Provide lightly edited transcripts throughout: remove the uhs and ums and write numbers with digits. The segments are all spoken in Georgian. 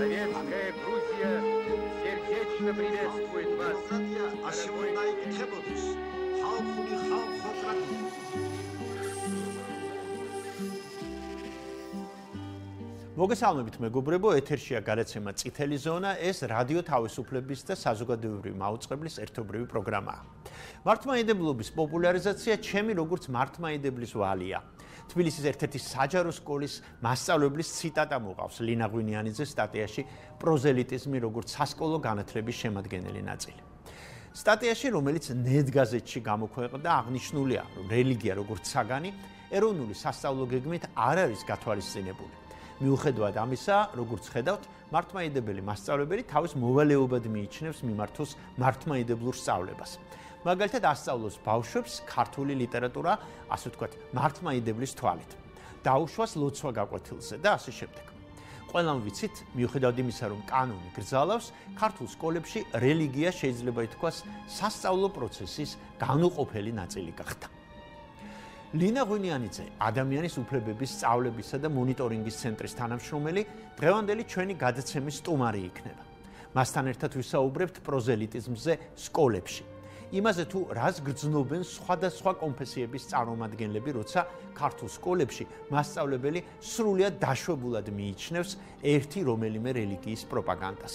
Советская Грузия сердечно приветствует вас. მოგესალმებით მეგობრებო, ეთერშია გადაცემა წითელი ზონა, ეს რადიო თავისუფლების და საზოგადოებრივი მაუწყებლის ერთობრივი პროგრამაა. მართლმადიდებლობის პოპულარიზაცია ჩემი როგორც მართლმადიდებლის ვალია. თბილისის ერთ-ერთი საჯარო სკოლის მასწავლებლის ციტატა მოყავს ლინა ღვინიანიძეს სტატიაში პროზელიტიზმი როგორც სასკოლო განათლების შემადგენელი ნაწილი. სტატიაში, რომელიც ნედ გაზეთში გამოქვეყნდა, აღნიშნულია, რომ რელიგია როგორც საგანი ეროვნული სასწავლო გეგმით არ არის გათვალისწინებული. მიუხედავად ამისა, როგორც ხედავთ, მართლმადიდებელი მასწავლებელი თავის მოვალეობად მიიჩნევს მიმართოს მართლმადიდებლურ სწავლებას. მაგალითად, ასწავლოს ბავშვებს ქართული ლიტერატურა, ასე ვთქვათ, მართლმადიდებლის თვალით. დაუშვას ლოცვა გაკვეთილზე და ასე შემდეგ. ყველამ ვიცით, მიუხედავად იმისა, რომ კანონი გრძალავს, ქართულ სკოლებში რელიგია შეიძლება ითქვას სასწავლო პროცესის განუყოფელი ნაწილი გახდა. ლინა ღვინიანიძე, ადამიანის უფლებების სწავლებისა და მონიტორინგის ცენტრის თანამშრომელი, დღევანდელი ჩვენი გადაცემის სტუმარი იქნება. მასთან ერთად ვისაუბრებთ პროზელიტიზმზე სკოლებში. იმაზე თუ რას გრძნობენ სხვადასხვა კონფესიების წარმომადგენლები, როცა ქართულ სკოლებში მასწავლებელი სრულიად დაშვებულად მიიჩნევს ერთი რომელიმე რელიგიის პროპაგანდას.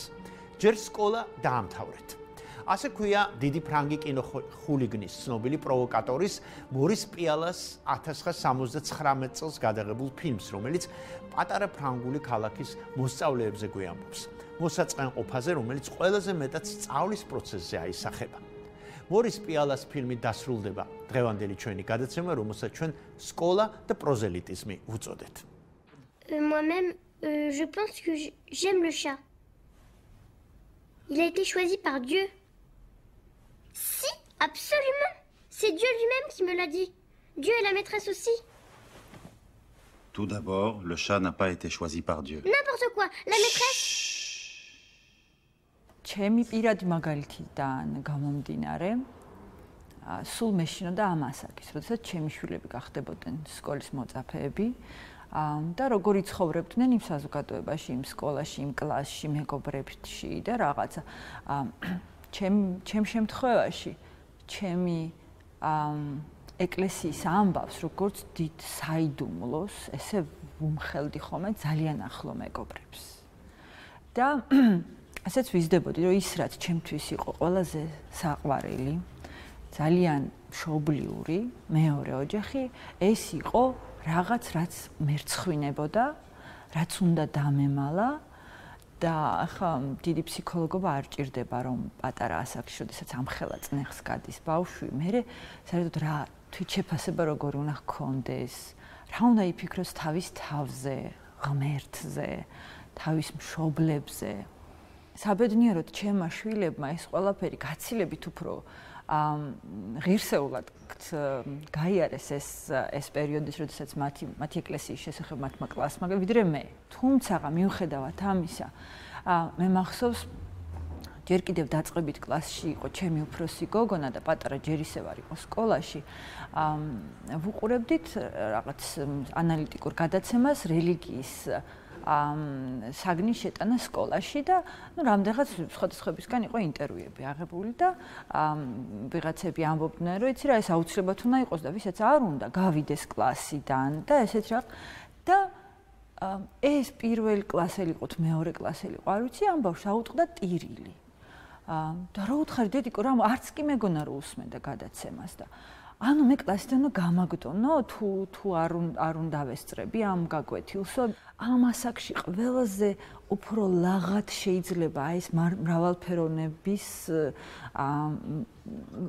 ჯერ სკოლა დაამთავრეთ. ასე ქვია დიდი ფრანგი კინოხულიგნის ცნობილი პროვოკატორის მორის პიალას 1979 წელს გადაღებულ ფილმს, რომელიც პატარა ფრანგული ქალაქის მოსწავლეებზე გვიამბობს. მოსაწყენყოფაზე, რომელიც ყველაზე მეტად სწავლის პროცესზე აისახება. მორის პიალას ფილმი დასრულდება დღევანდელი ჩვენი გადაცემა, რომელსაც ჩვენ სკოლა და პროზელიტიზმი ვუწოდეთ. Moi-même, je pense que j'aime le chat. Il a été choisi par Dieu. Si, absolument. C'est Dieu lui-même qui me l'a dit. Dieu et la maîtresse aussi. Tout d'abord, le chat n'a pas été choisi par Dieu. N'importe quoi. La maîtresse... ჩემი პირადი მაგალითიდან გამომდინარე, სულ მეშინოდა ამ ასაკის, როდესაც ჩემი შვილები გახდებოდნენ სკოლის მოწაფეები და როგორ იცხოვრებდნენ იმ საზოგადოებაში, იმ სკოლაში, იმ კლასში, მეგობრებში და რაღაცა. ჩემ შემთხვევაში, ჩემი ეკლესიის ამბავს, როგორც დიდ საიდუმლოს, ესე ვუმხელდი ხოლმე ძალიან ახლო მეგობრებს. და ასეც ვიზდებოდი, რომ ის რაც ჩემთვის იყო ყველაზე საყვარელი, ძალიან მშობლიური, მეორე ოჯახი, ეს იყო რაღაც, რაც მერცხვინებოდა, რაც უნდა დამემალა და ახლა დიდი ფსიქოლოგობა არ ჭირდება, რომ პატარა ასაკში, როდესაც ამხელა წნეხს გადის ბავშვი, მერე საერთოდ რა თვითშეფასება როგორი უნდა ჰქონდეს, რა უნდა იფიქროს თავის თავზე, ღმერთზე, თავის მშობლებზე. საბედნიეროდ ჩემმა შვილებმა ეს ყველაფერი გაცილებით უფრო ღირსეულად გაიარეს ეს პერიოდი, როდესაც მათი ეკლესიის შესახებ მათმა კლასმა, ვიდრე მე. თუმცა მიუხედავად ამისა, მე მახსოვს ჯერ კიდევ დაწყებით კლასში იყო ჩემი უფროსი გოგონა და პატარა ჯერისევარ იყო სკოლაში. ვუყურებდით რაღაც ანალიტიკურ გადაცემას რელიგიის საგნის შეტანა სკოლაში და რამდენიღაც სხვადასხვაებისგან იყო ინტერვიუები აღებული და ვიღაცები ამბობდნენ, რომ იცი რა, ეს აუცილებლად უნდა იყოს და ვისაც არ უნდა გავიდეს კლასიდან და ესეთ რა და ეს პირველი კლასელი იყო თუ მეორე კლასელი იყო, არ ვიცი, ამ ბავშვს აუტყდა ტირილი. და რა უთხარი დედიკო, რა არც კი მეგონა რომ უსმენდა გადაცემას და ანუ მე კლასიდან გამაგდონო თუ არ უნდა ვესწრები ამ გაკვეთილსო. ამ ასაკში ყველაზე უფრო ლაღად შეიძლება ეს მრავალფეროვნების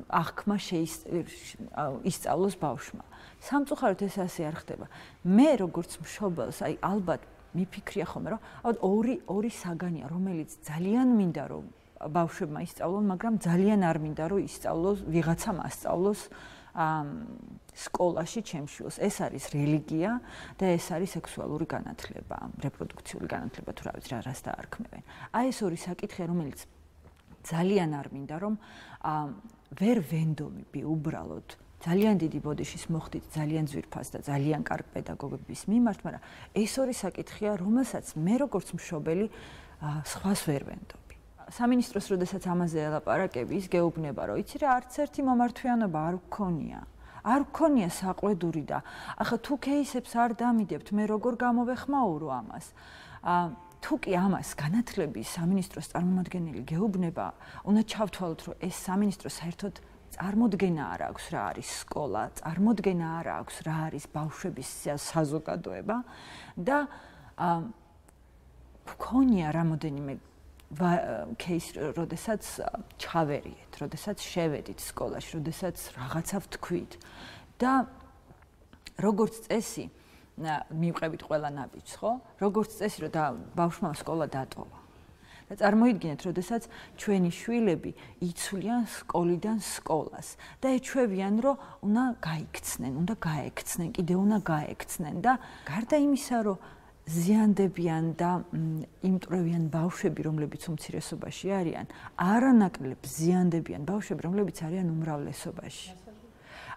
აღქმა ისწავლოს ბავშვმა. სამწუხაროდ ეს ასე არ ხდება. მე როგორც მშობელს, ალბათ მიფიქრია ხოლმე, რომ ორი საგანია, რომელიც ძალიან მინდა რომ ბავშვებმა ისწავლონ, მაგრამ ძალიან არ მინდა რომ ისწავლოს, ვიღაცამ ასწავლოს სკოლაში ჩემს შვილს. ეს არის რელიგია და ეს არის სექსუალური განათლება, რეპროდუქციული განათლება თუ რა ვიცი რა რას დაარქმევენ. აი ეს ორი საკითხია, რომელიც ძალიან არ მინდა რომ ვერ ვენდომები უბრალოდ ძალიან დიდი ბოდიშის მოხდით ძალიან ძვირფას და ძალიან კარგ პედაგოგების მიმართ, მაგრამ ეს ორი საკითხია, რომელსაც მე როგორც მშობელი სხვას ვერ ვენდობ. სამინისტროს როდესაც ამაზე ელაპარაკები, ის გეუბნება, რომ იცი რა, არც ერთი მომართვიანობა არ გქონია. არ გქონია საყვედური და ახლა თუ кейსებს არ დამიდებთ, მე როგორ გამოვეხმაურო ამას? თუ კი ამას განათლების სამინისტროს წარმომადგენელი გეუბნება, უნდა ჩავთვალოთ, რომ ეს სამინისტრო საერთოდ წარმოდგენა არ აქვს რა არის სკოლა, წარმოდგენა არ აქვს რა არის ბავშვების საზოგადოება და გქონია რამოდენიმე кейს, როდესაც ჩავერიეთ, როდესაც შევედით სკოლაში, როდესაც რაღაცა ვთქვით და როგორც წესი მივყევით ყველა ნაბიჯს, ხო? როგორც წესი, რომ ბავშვმა სკოლა დატოვა. და წარმოიდგინეთ, როდესაც ჩვენი შვილები იცვლიან სკოლიდან სკოლას და ეჩვევიან, რომ უნდა გაექცნენ, კიდევ უნდა გაექცნენ და გარდა იმისა, რომ ზიანდებიან და იმტვრევიან ბავშვები, რომლებიც უმცირესობაში არიან, არანაკლებ ზიანდებიან ბავშვები, რომლებიც არიან უმრავლესობაში.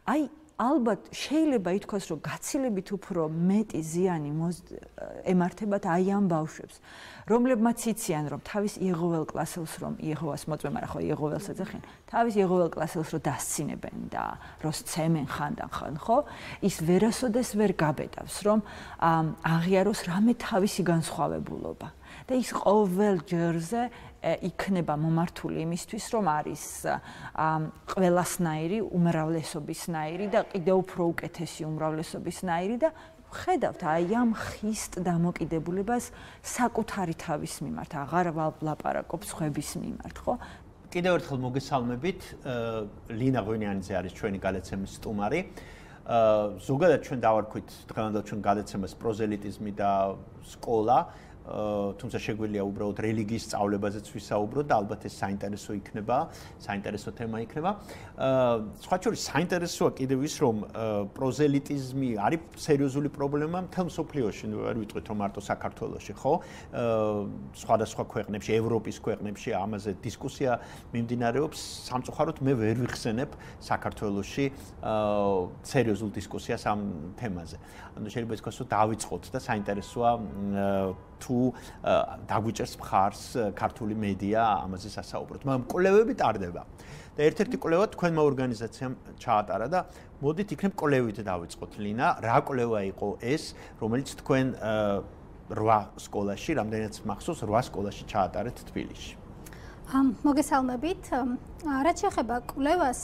აი, ალბათ შეიძლება ითქვას, რომ გაცილებით უფრო მეტი ზიანი ემართებათ აი ამ ბავშვებს, რომლებმაც იციან, რომ თავის იეღოվել კლასელს რომ იეჰოვას მოწმე, მაგრამ ხო იეღოველს ეძახიან, თავის იეღოվել კლასელს რომ დასცინებენ და რომ სცემენ ხანდახან, ხო? ის ვერასოდეს ვერ გაბედავს, რომ აღიაროს რამე თავისი განსხვავებულობა. და ის ყოველ ჯერზე იქნება მომართული იმისთვის, რომ არის ყველასნაირი უმრავლესობისნაირი და კიდევ უფრო უკეთესი უმრავლესობისნაირი და ხედავთ აი ამ ხისტ დამოკიდებულებას საკუთარი თავის მიმართ, აღარ ვლაპარაკობ სხვების მიმართ, ხო? კიდევ ერთხელ მოგესალმებით, ლინა ღვინიანიძე არის ჩვენი გადაცემის სტუმარი. ზოგადად ჩვენ დავარქვით დღევანდელ ჩვენ გადაცემას პროზელიტიზმი და სკოლა. თუმცა შეგვიძლია უბრალოდ რელიგიის სწავლებაზეც ვისაუბროთ და ალბათ ეს საინტერესო იქნება, საინტერესო თემა იქნება. სხვა შორის საინტერესოა კიდევ ის, რომ პროზელიტიზმი არის სერიოზული პრობლემა მთელ მსოფლიოში, ვერ ვიტყვით რომ მარტო საქართველოში, ხო? სხვადასხვა ქვეყნებში, ევროპის ქვეყნებში ამაზე დისკუსია მიმდინარეობს. სამწუხაროდ მე ვერ ვიხსენებ საქართველოში სერიოზულ დისკუსიას ამ თემაზე. ანუ შეიძლება ითქვას, რომ დავიწყოთ და საინტერესოა თუ დაგვიჭერს მხარს ქართული მედია ამაზე სასაუბროთ. მაგრამ კვლევები ტარდება. და ერთ-ერთი კვლევა თქვენმა ორგანიზაციამ ჩაატარა და მოდით იქნებ კვლევით დავიწყოთ, ლინა. რა კვლევა იყო ეს, რომელიც თქვენ 8 სკოლაში, რამდენიც მახსოვს, 8 სკოლაში ჩაატარეთ თბილისში? მოგესალმებით. რაც შეეხება კვლევას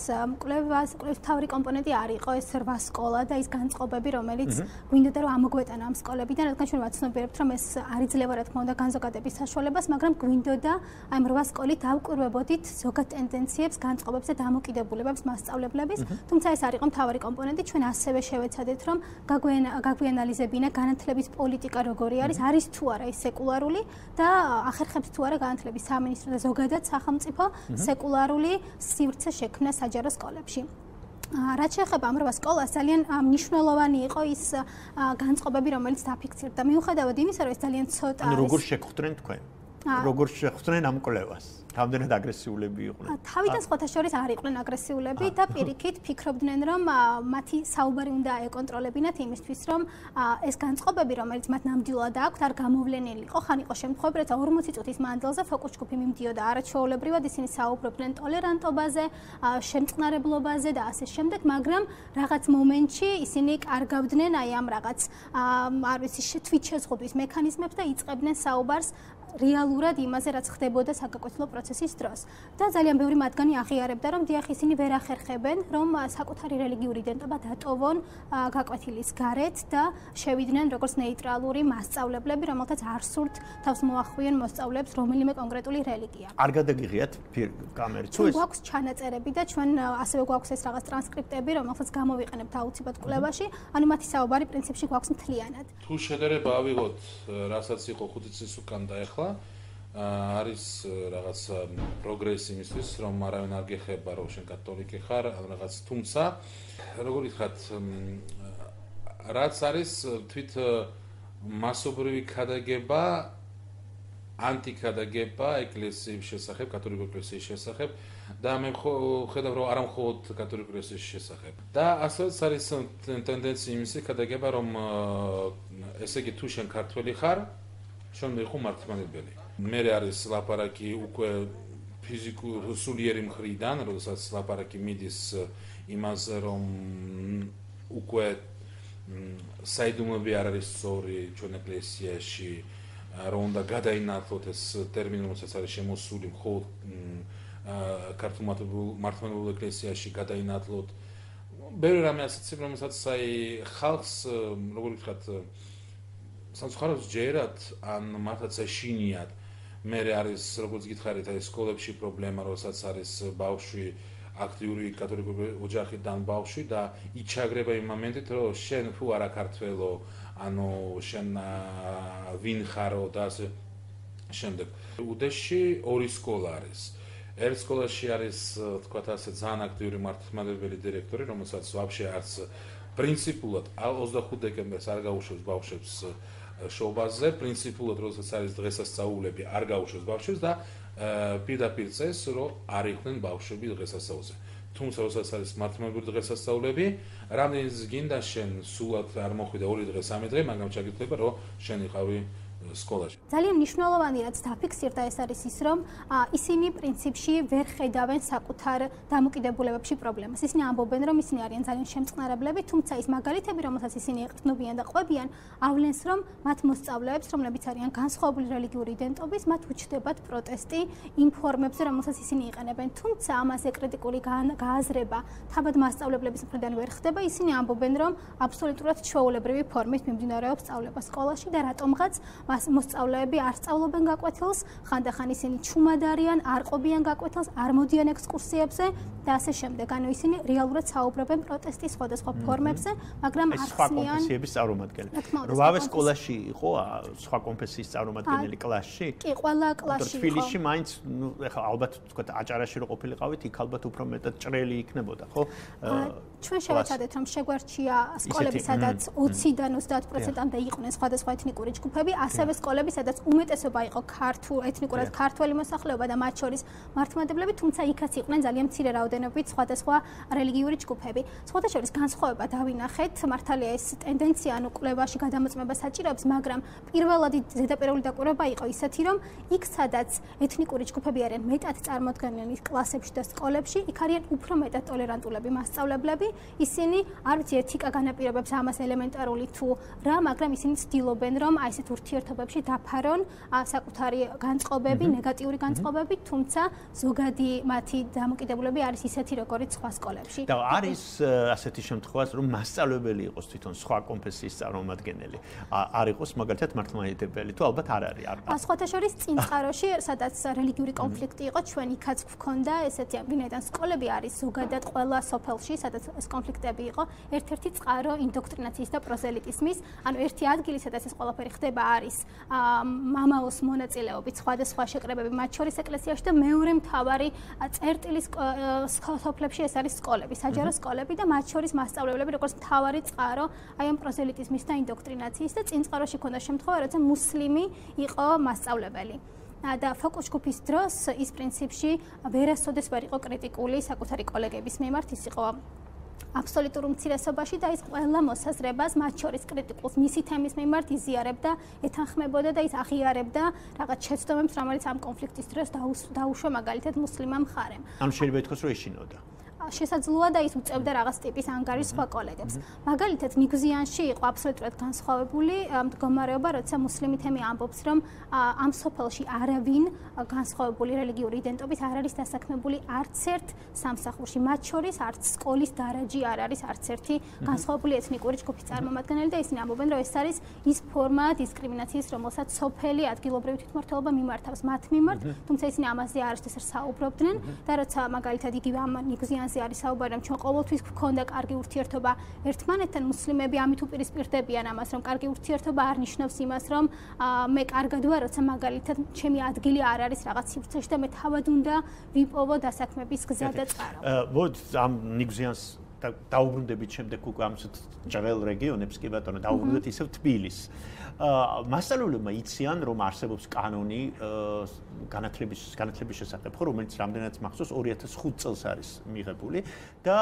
თავი კომპონენტი არ იყო ეს 8 სკოლა და ის განწყობები, რომელიც გვინდოდა რომ ამოგვეტანა ამ სკოლებიდან, რადგან ჩვენ ვაცნობიერებთ, რომ ეს არ იძლევა რა თქმა უნდა განზოგადების საშუალებას, მაგრამ გვინდოდა ამ 8 სკოლით დავკვირვებოდით ზოგად ტენდენციებს, განწყობებს და დამოკიდებულებებს მასწავლებლების, თუმცა ეს არ იყო მთავარი კომპონენტი, ჩვენ ასევე შევეცადეთ, რომ გაგვიანალიზებინა განათლების პოლიტიკა როგორი არის თუ არა ის სეკულარული და ახერხებს თუ არა განათლების სამინისტრო და ზოგადად სახელმწიფო სეკულარული სივრცე შექმნა საჯარო სკოლებში. რაც შეეხება ამ 8 სკოლას, ძალიან მნიშვნელოვანი იყო ის განწყობები, რომელიც დაფიქსირდა. მიუხედავად იმისა, რომ ეს ძალიან ცოტა არის. როგორ შეგხვდნენ თქვენ? როგორ შეგხვდნენ ამ კვლევას? რამდენად აგრესიულები იყვნენ? თავიდან სხვათა შორის არ იყვნენ აგრესიულები და პირიქით ფიქრობდნენ, რომ მათი საუბარი უნდა ეკონტროლებინათ იმისთვის, რომ ეს განწყობები, რომელიც მათ ნამდვილად აქვთ, არ გამოვლენილიყო. ხან იყო შემთხვევები, როცა 40 წუთის მანძილზე ფოკუს ჯგუფი მიმდიოდა არაჩვეულებრივად, ისინი საუბრობდნენ ტოლერანტობაზე, შემწყნარებლობაზე და ასე შემდეგ, მაგრამ რაღაც მომენტში ისინი კარგავდნენ აი ამ რაღაც არ ვიცი თვით შეზღუდვის მექანიზმებს და იწყებდნენ საუბარს დეტალურად იმაზე, რაც ხდებოდა საგაკვეთილო პროცესის დროს. და ძალიან ბევრი მათგანი აღიარებდა, რომ დიახ, ისინი ვერ ახერხებენ, რომ საკუთარი რელიგიური იდენტობა დატოვონ გაკვეთილის გარეთ და შევიდნენ როგორც ნეიტრალური მასწავლებლები, რომელთაც არ სურთ თავს მოახვიენ მოსწავლეებს რომელიმე კონკრეტული რელიგია. არ გადაგიღიათ კამერით თუ ეს? გვაქვს ჩანაწერები და ჩვენ ასევე გვაქვს ეს რაღაც ტრანსკრიპტები, რომელსაც გამოვიყენებთ აუცილებლად კვლევაში, ანუ მათი საუბარი პრინციპში გვაქვს მთლიანად. თუ შედარება ავიღოთ, რასაც იყო 5 წლის უკან და ახლა არის რაღაც პროგრესი იმისთვის, რომ არავინ არ გეხება, რომ შენ კათოლიკე ხარ, ან რაღაც, თუმცა როგორ ვთქვათ, რაც არის თვით მასობრივი ქადაგება, ანტიკადაგება ეკლესიის შესახებ, კათოლიკურ ეკლესიის შესახებ და მე ხედავ, რომ არა მხოლოდ კათოლიკურ ეკლესიის შესახებ. და ასეც არის ტენდენცია იმისი ქადაგება, რომ ესე იგი თუ შენ ქართველი ხარ, შენ მიყო მართლმადიდებელი. მე არის ლაპარაკი უკვე ფიზიკურ სულიერი მხრიდან, როდესაც ლაპარაკი მიდის იმაზე, რომ უკვე საიდუმლოები არ არის სწორი ჩვენ ეკლესიაში, რომ უნდა გადაინაცვლოთ ეს ტერმინი, რომელსაც არის შემოსული მხოლოდ ქართულ მართლმადიდებლურ ეკლესიაში გადაინაცვლოთ. ბევრი რამე ასეთი, რომელსაც ხალხს, როგორ ვთქვათ, სამწუხაროდ ჯერათ, ან მართლაც ეშინიათ. მე არის, როგორც გითხარით, აი სკოლებში პრობლემა, როდესაც არის ბავშვი აქტიური კათოლიკური ოჯახიდან ბავშვი და იჩაგრება იმ მომენტით, რომ შენ თუ არა ქართველო, ანუ შენ ვინ ხარო და ასე შემდეგ. უდეში ორი სკოლა არის. ერთ სკოლაში არის, თქვათ ასე, ძალიან აქტიური მართლმადიდებელი დირექტორი, რომელსაც ვაფშე არც პრინციპულად 25 დეკემბერს არ გაუშვებს ბავშვებს შობაზე, პრინციპულად როდესაც არის დღესასწაულები, არ გაუშვებს ბავშვებს და პირდაპირ წეს, რომ არ იყვნენ ბავშვები დღესასწაულზე. თუმცა როდესაც არის მართლმადიდებელი დღესასწაულები, რამდენიც გინდა შენ სულად არ მოხვიდა 2 დღე, 3 დღე, მაგრამ ჩაგიქნება, რომ შენ იყავი სკოლაში. ძალიან მნიშვნელოვანი რაც დაფიქსირდა ეს არის ის, რომ ისინი პრინციპში ვერ ხედავენ საკუთარ დამოკიდებულებებში პრობლემას. ისინი ამბობენ, რომ ისინი არიან ძალიან შემწყნარებლები, თუმცა ის მაგალითები, რომელსაც ისინი ეყრდნობიან და ყვებიან, ავლენს, რომ მათ მოსწავლეებს, რომლებიც არიან განსხვავებული რელიგიური იდენტობის, მათ უჩნდებათ პროტესტი იმ ფორმებზე, რომელსაც ისინი იყენებენ. თუმცა ამაზე კრიტიკული გააზრება თავად მასწავლებლების მხრიდან ვერ ხდება. ისინი ამბობენ, რომ აბსოლუტურად ჩვეულებრივი ფორმით მიმდინარეობს სწავლება სკოლაში და რატომღაც მოსწავლეები არ სწავლობენ გაკვეთილს, ხანდახან ისინი ჩუმად არიან, არ ყოფიან გაკვეთილს, არ მოდიან ექსკურსიებზე და ასე შემდეგ. ანუ ისინი რეალურად საუბრობენ პროტესტის სხვადასხვა ფორმებზე, მაგრამ არ სხვა ხსნიან კონფესიების წარმომადგენელი. რვავე სკოლაში იყო სხვა კონფესიის წარმომადგენელი კლასში? კი, ყველა კლასში იყო. თბილისში მაინც, ნუ ეხლა ალბათ თქვათ აჭარაში რო ყოფილიყავით, იქ ალბათ უფრო მეტად ჭრელი იქნებოდა, ხო? ჩვენ შევეცადეთ, რომ შეგვარჩია სკოლები, სადაც 20-დან 30%-მდე იყვნენ სხვადასხვა ეთნიკური ჯგუფები, ასევე სკოლები, სადაც უმეტესობა იყო ეთნიკურად ქართველი მოსახლეობა და მათ შორის მართლმადიდებლები, თუმცა იქაც იყვნენ ძალიან მცირე რაოდენობით სხვადასხვა რელიგიური ჯგუფები. სხვათა შორის განსხვავება დავინახეთ, მართალია ეს ტენდენცია, ანუ კვლევაში გადამოწმება საჭიროებს, მაგრამ პირველადი ზედაპირული დაკვირვება იყო ისეთი, რომ იქ სადაც ეთნიკური ჯგუფები არიან მეტად წარმოდგენილი კლასებში და სკოლებში, იქ არიან უფრო მეტად ტოლერანტულები მასწავლებლები. ისინი არ ვიცი ეთიკა განაპირობებს ამას ელემენტარული თუ რა, მაგრამ ისინი ცდილობენ, რომ აი ესეთ ურთიერთობებში დაფარონ საკუთარი განწყობები, ნეგატიური განწყობები, თუმცა ზოგადი მათი დამოკიდებულება არის ისეთი, როგორც სხვა სკოლებში. და არის ასეთი შემთხვევა, რომ მასწავლებელი იყოს თვითონ სხვა კონფესიის წარმომადგენელი. არ იყოს მაგალითად მართლმადიდებელი, თუ ალბათ არ არის. სხვათა შორის წინ წყაროში, სადაც რელიგიური კონფლიქტი იყო, ჩვენ იქაც გვქონდა ესეთი, ვინაიდან სკოლები არის ზოგადად ყველა სოფელში, სადაც ეს კონფლიქტები იყო, ერთ-ერთი წყარო ინდოქტრინაციის და პროზელიტიზმის, ანუ ერთი ადგილი, სადაც ეს ყველაფერი ხდება, არის მამაოს მონაწილეობით სხვადასხვა შეკრებები, მათ შორის ეკლესიაში და მეორე მთავარი წერტილი სოფლებში ეს არის სკოლები, საჯარო სკოლები და მათ შორის მასწავლებლები, როგორც მთავარი წყარო აი ამ პროზელიტიზმის და ინდოქტრინაციის და წინ წყაროში ქონდა შემთხვევა, როცა მუსლიმი იყო მასწავლებელი. და ფოკუს ჯგუფის დროს ის პრინციპში ვერასოდეს ვერ იყო კრიტიკული საკუთარი კოლეგების მიმართ, ის იყო აბსოლუტურ უმცირესობაში და ის ყველა მოსაზრებას, მათ შორის კრიტიკულს მისი თემის მიმართ იზიარებდა, ეთანხმებოდა და ის აღიარებდა რაღაც შეცდომებს, რომელიც ამ კონფლიქტის დროს დაუშვა მაგალითად მუსლიმმა მხარემ. ანუ შეიძლება ითქვას, რომ ეშინოდა. შესაძლოა და ის უწევდა რაღაც ტიპის ანგარის სხვა კოლეგებს. მაგალითად, ნიგზიანში იყო აბსოლუტურად განსხვავებული მდგომარეობა, როცა მუსლიმი თემი ამბობს, რომ ამ სოფელში არავინ განსხვავებული რელიგიური იდენტობით არ არის დასაქმებული არც ერთ სამსახურში, მათ შორის არც სკოლის დარაჯი არ არის არც ერთი განსხვავებული ეთნიკური ჯგუფის წარმომადგენელი და ისინი ამბობენ, რომ ეს არის ის ფორმა დისკრიმინაციის, რომელსაც სოფელი ადგილობრივი თვითმმართველობა მიმართავს მათ მიმართ, თუმცა ისინი ამაზე არასდროს არ საუბრობდნენ და როცა მაგალითად იგივე ამ ნიგზიანზე არის საუბარი, რომ ჩვენ ყოველთვის გვქონდა კარგი ურთიერთობა ერთმანეთთან, მუსლიმები ამით უპირისპირდებიან ამას, რომ კარგი ურთიერთობა არ ნიშნავს იმას, რომ მე კარგად ვარ, როცა მაგალითად ჩემი ადგილი არ არის რაღაც სივრცეში და მე თავად უნდა ვიპოვო დასაქმების გზა და წყარო. მოდით ამ ნიგზიანს დაუბრუნდებით შემდეგ უკვე ამ ჭრელ რეგიონებს კი ბატონო დაუბრუნდეთ ისევ თბილისს. მასწავლებლებმა იციან, რომ არსებობს კანონი განათლების შესახებ, რომელიც რამდენადაც მახსოვს 2005 წელს არის მიღებული და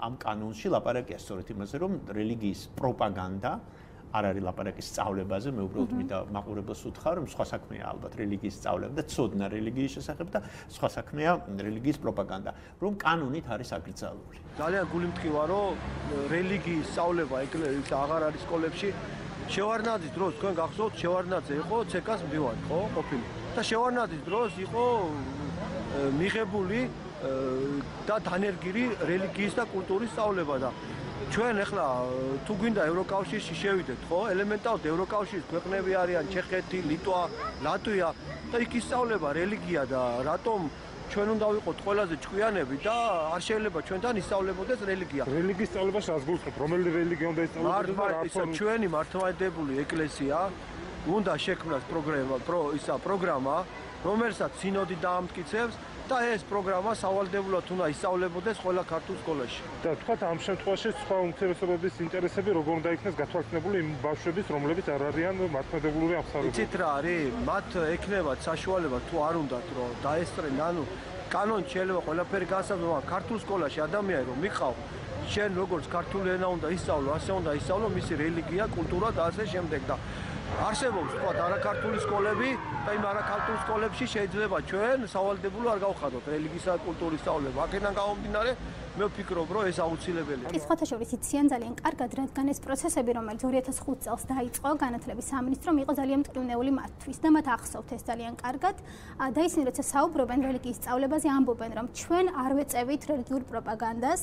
ამ კანონში ლაპარაკია სწორედ იმაზე, რომ რელიგიის პროპაგანდა არ არის ლაპარაკი სწავლებაზე, მე უბრალოდ მინდა მაყურებელს უთხრა, რომ სხვა საქმეა ალბათ რელიგიის სწავლება და ცოდნა რელიგიის შესახებ და სხვა საქმეა რელიგიის პროპაგანდა, რომ კანონით არის აკრძალული. ძალიან გული მტკივა, რომ რელიგიის სწავლება ეკლესიაში აღარ არის სკოლებში. შევარნაძის დროს თქვენ გახსოვთ, შევარნაძე იყო ცეკას მდივანი, ხო, ყოფილი. და შევარნაძის დროს იყო მიღებული და დანერგილი რელიგიის და კულტურის სწავლება და ჩვენ ახლა თუ გვინდა ევროკავშირში შევიდეთ, ხო? ელემენტარულად ევროკავშირის ქვეყნები არიან ჩეხეთი, ლიტვა, ლატვია და იქ ისწავლება რელიგია და რატომ ჩვენ უნდა ვიყოთ ყველაზე ჭკვიანები და არ შეიძლება ჩვენთან ისწავლებოდეს რელიგია. რელიგიის სწავლებაში რას გულისხმობთ? რომელი რელიგია უნდა ისწავლოს და რა ჩვენი მართლმადიდებელი ეკლესია უნდა შექმნას პროგრამა, რომელსაც სინოდი დაამტკიცებს და ეს პროგრამა სავალდებულად უნდა ისწავლებოდეს ყველა ქართულ სკოლაში. და თქვათ ამ შემთხვევაში სხვა უმცირესობების ინტერესები როგორ უნდა იქნეს გათვალისწინებული იმ ბავშვების, რომლებიც არ არიან მართლმადიდებლური აღსარებები. იცით რა არის? მათ ექნებათ საშუალება თუ არ უნდათ რომ დაესწრენ, ანუ კანონით შეიძლება ყველაფერი განსაზღვროს, ქართულ სკოლაში ადამიანი რომ მიყავ, შენ როგორც ქართული ენა უნდა ისწავლო, ასე უნდა ისწავლო მისი რელიგია, კულტურა და ასე შემდეგ და არსებობს თქვა არაქართული სკოლები და იმ არაქართულ სკოლებში შეიძლება ჩვენ სავალდებულო არ გავხადოთ რელიგიისა და კულტურის სწავლება. აქედან გამომდინარე მე ვფიქრობ, რომ ეს აუცილებელია. ის სხვათა შორის იციან ძალიან კარგად, რადგან ეს პროცესები, რომელიც 2005 წელს დაიწყო განათლების სამინისტრომ, იყო ძალიან მტკივნეული მათთვის და მათ ახსოვთ ეს ძალიან კარგად და ისინი როცა საუბრობენ რელიგიის სწავლებაზე, ამბობენ, რომ ჩვენ არ ვეწევით რელიგიურ პროპაგანდას,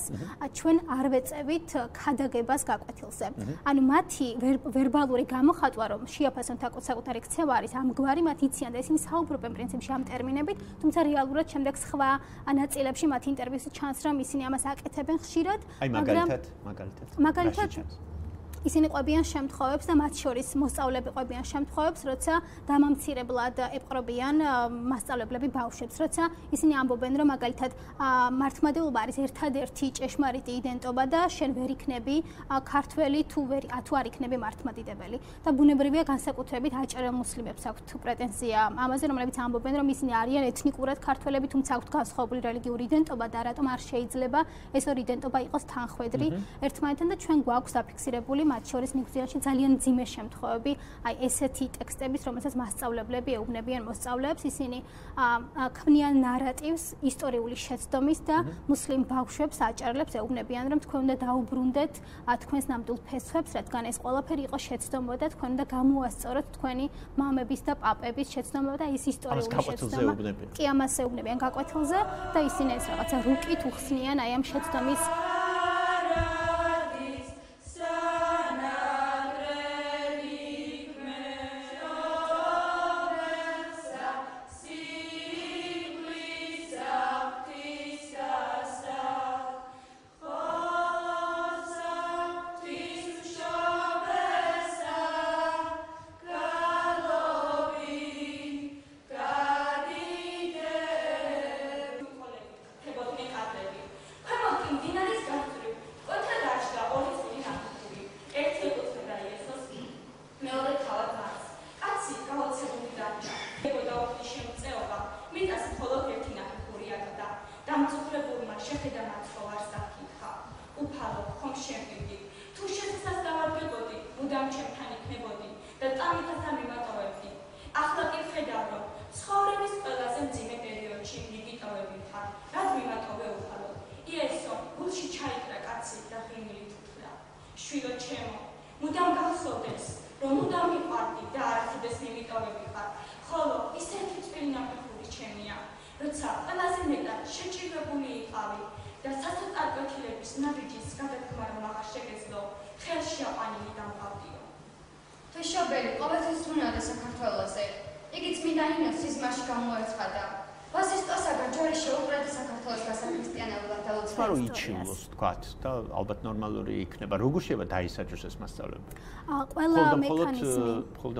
ჩვენ არ ვეწევით ქადაგებას გაკვეთილზე. ანუ მათი ვერბალური გამოხატვა, რომ შეაფასონ საკუთარი ქცევა არის ამგვარი, მათ იციან და ისინი საუბრობენ პრინციპში ამ ტერმინებით, თუმცა რეალურად შემდეგ სხვა ნაწილებში მათ ინტერვიუში ჩანს, რომ ისინი ამას აკეთებენ ხშირად, მაგალითად ისინი ყვებიან შემთხვევებს და მათ შორის მოსწავლეები ყვებიან შემთხვევებს, როცა დამამცირებლად ეპყრობიან მასწავლებლები ბავშვებს, როცა ისინი ამბობენ, რომ მაგალითად მართლმადიდებლობა არის ერთადერთი ჭეშმარიტი იდენტობა და შენ ვერ იქნები ქართველი თუ არ იქნები მართლმადიდებელი. და ბუნებრივია განსაკუთრებით აჭარელ მუსლიმებს აქვთ პრეტენზია ამაზე, რომლებიც ამბობენ, რომ ისინი არიან ეთნიკურად ქართველები, თუმცა აქვთ განსხვავებული რელიგიური იდენტობა და რატომ არ შეიძლება ეს ორი იდენტობა იყოს თანხვედრი ერთმანეთთან და ჩვენ გვაქვს დაფიქსირებული მათ შორის ნიგზიანში ძალიან მძიმე შემთხვევები, აი ესეთი ტექსტების, რომელსაც მასწავლებლები ეუბნებიან მოსწავლეებს, ისინი ქმნიან ნარატივს ისტორიული შეცდომის და მუსლიმ ბავშვებს, აჭარლებს ეუბნებიან, რომ თქვენ უნდა დაუბრუნდეთ თქვენს ნამდვილ ფესვებს, რადგან ეს ყველაფერი იყო შეცდომა და თქვენ უნდა გამოასწოროთ თქვენი მამების და პაპების შეცდომა და ის ისტორიული შეცდომა. კი, ამას ეუბნებიან გაკვეთილზე და ისინი ეს რაღაცა რუკით უხსნიან აი ამ შეცდომის ცხოვრების ყველაზე მძიმე პერიოდში მიგიტოვებინთან, რაც მიმატოვე უფალო. იესო შვილო ჩემო, მუდამ გახსოვდეს, რომ მუდამ მიყვარდი და არასოდეს მიმიტოვები ხარ, ხოლო ისეთი წვილი ნაფეხური ჩემია, როცა ყველაზე მეტად შეჭირებული იყავი და სასოწარკვეთილების ნაბიჯის გადადგმა რომ აღარ შეგეძლო, ხელში აყვანილი დამყავდიო. თვეშობელი ყოველთვის ბრუნავდა საქართველოზე. იგი წმინდა ნინოს სიზმარში გამოერცხადა. ბაზისტოსაგან ჯვარი შეუყრედა საქართველოს გასაქრისტიანებლად და უცხო იჩილოს თქვათ და ალბათ ნორმალური იქნება. როგორ შეიძლება დაისაჯოს ეს მასწავლებლები? ყველა მექანიზმი მხოლოდ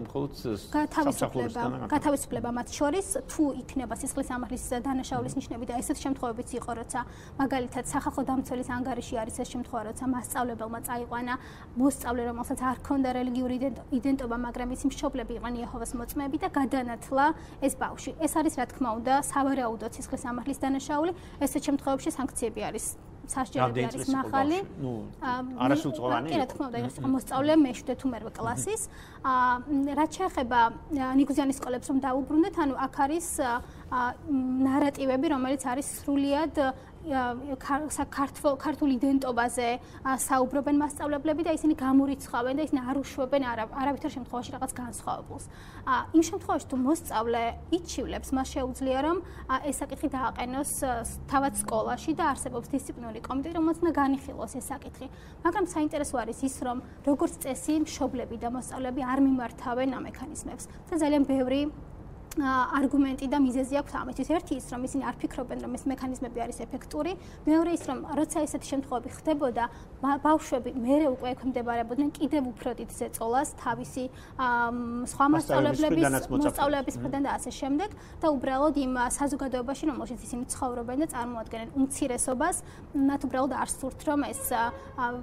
გათავისუფლება მათ შორის თუ იქნება სისხლის სამართლის დანაშაულის ნიშნები და ესეთ შემთხვევებიც იყო, როცა მაგალითად სახალხო დამცველის ანგარიში არის ეს შემთხვევა, როცა მასწავლებელმა წაიყვანა მოსწავლე, რომელსაც არ ჰქონდა რელიგიური იდენტობა, მაგრამ ის მშობლები იყვნენ იეჰოვას მოწმეები და გადანათლა ეს ბავშვი. ეს არის რა თქმა უნდა სავარაუდოდ სისხლის სამართლის დანაშაული, ესეთ შემთხვევებში სანქციები არის. სასჯელები არის მაღალი. არასრულწლოვანი. კი, რა თქმა უნდა, ეს მოსწავლე მე-7 თუ მე-8 კლასის. რაც შეეხება ნიგოზიანის სკოლებს რომ დაუბრუნდეთ, ანუ აქ არის ნარატივები, რომელიც არის სრულიად ქართულ იდენტობაზე საუბრობენ მასწავლებლები და ისინი გამორიცხავენ და ისინი არ უშვებენ არავითარ შემთხვევაში რაღაც განსხვავებულს. იმ შემთხვევაში თუ მოსწავლე იჩივლებს, მას შეუძლია რომ ეს საკითხი დააყენოს თავად სკოლაში და არსებობს დისციპლინური კომიტეტი, რომელსაც უნდა განიხილოს ეს საკითხი. მაგრამ საინტერესო არის ის, რომ როგორც წესი, მშობლები და მოსწავლეები არ მიმართავენ ამ მექანიზმებს. და ძალიან ბევრი არგუმენტი და მიზეზი აქვს ამისთვის. ერთი ის, რომ ისინი არ ფიქრობენ, რომ ეს მექანიზმები არის ეფექტური. მეორე ის, რომ როცა ესეთი შემთხვევები ხდებოდა, ბავშვები მერე უკვე ექვემდებარებოდნენ კიდევ უფრო დიდ ზეწოლას თავისი სხვა მოსწავლეების მხრიდან და ასე შემდეგ და უბრალოდ იმ საზოგადოებაში, რომელშიც ისინი ცხოვრობენ და წარმოადგენენ უმცირესობას, მათ უბრალოდ არ სურთ, რომ ეს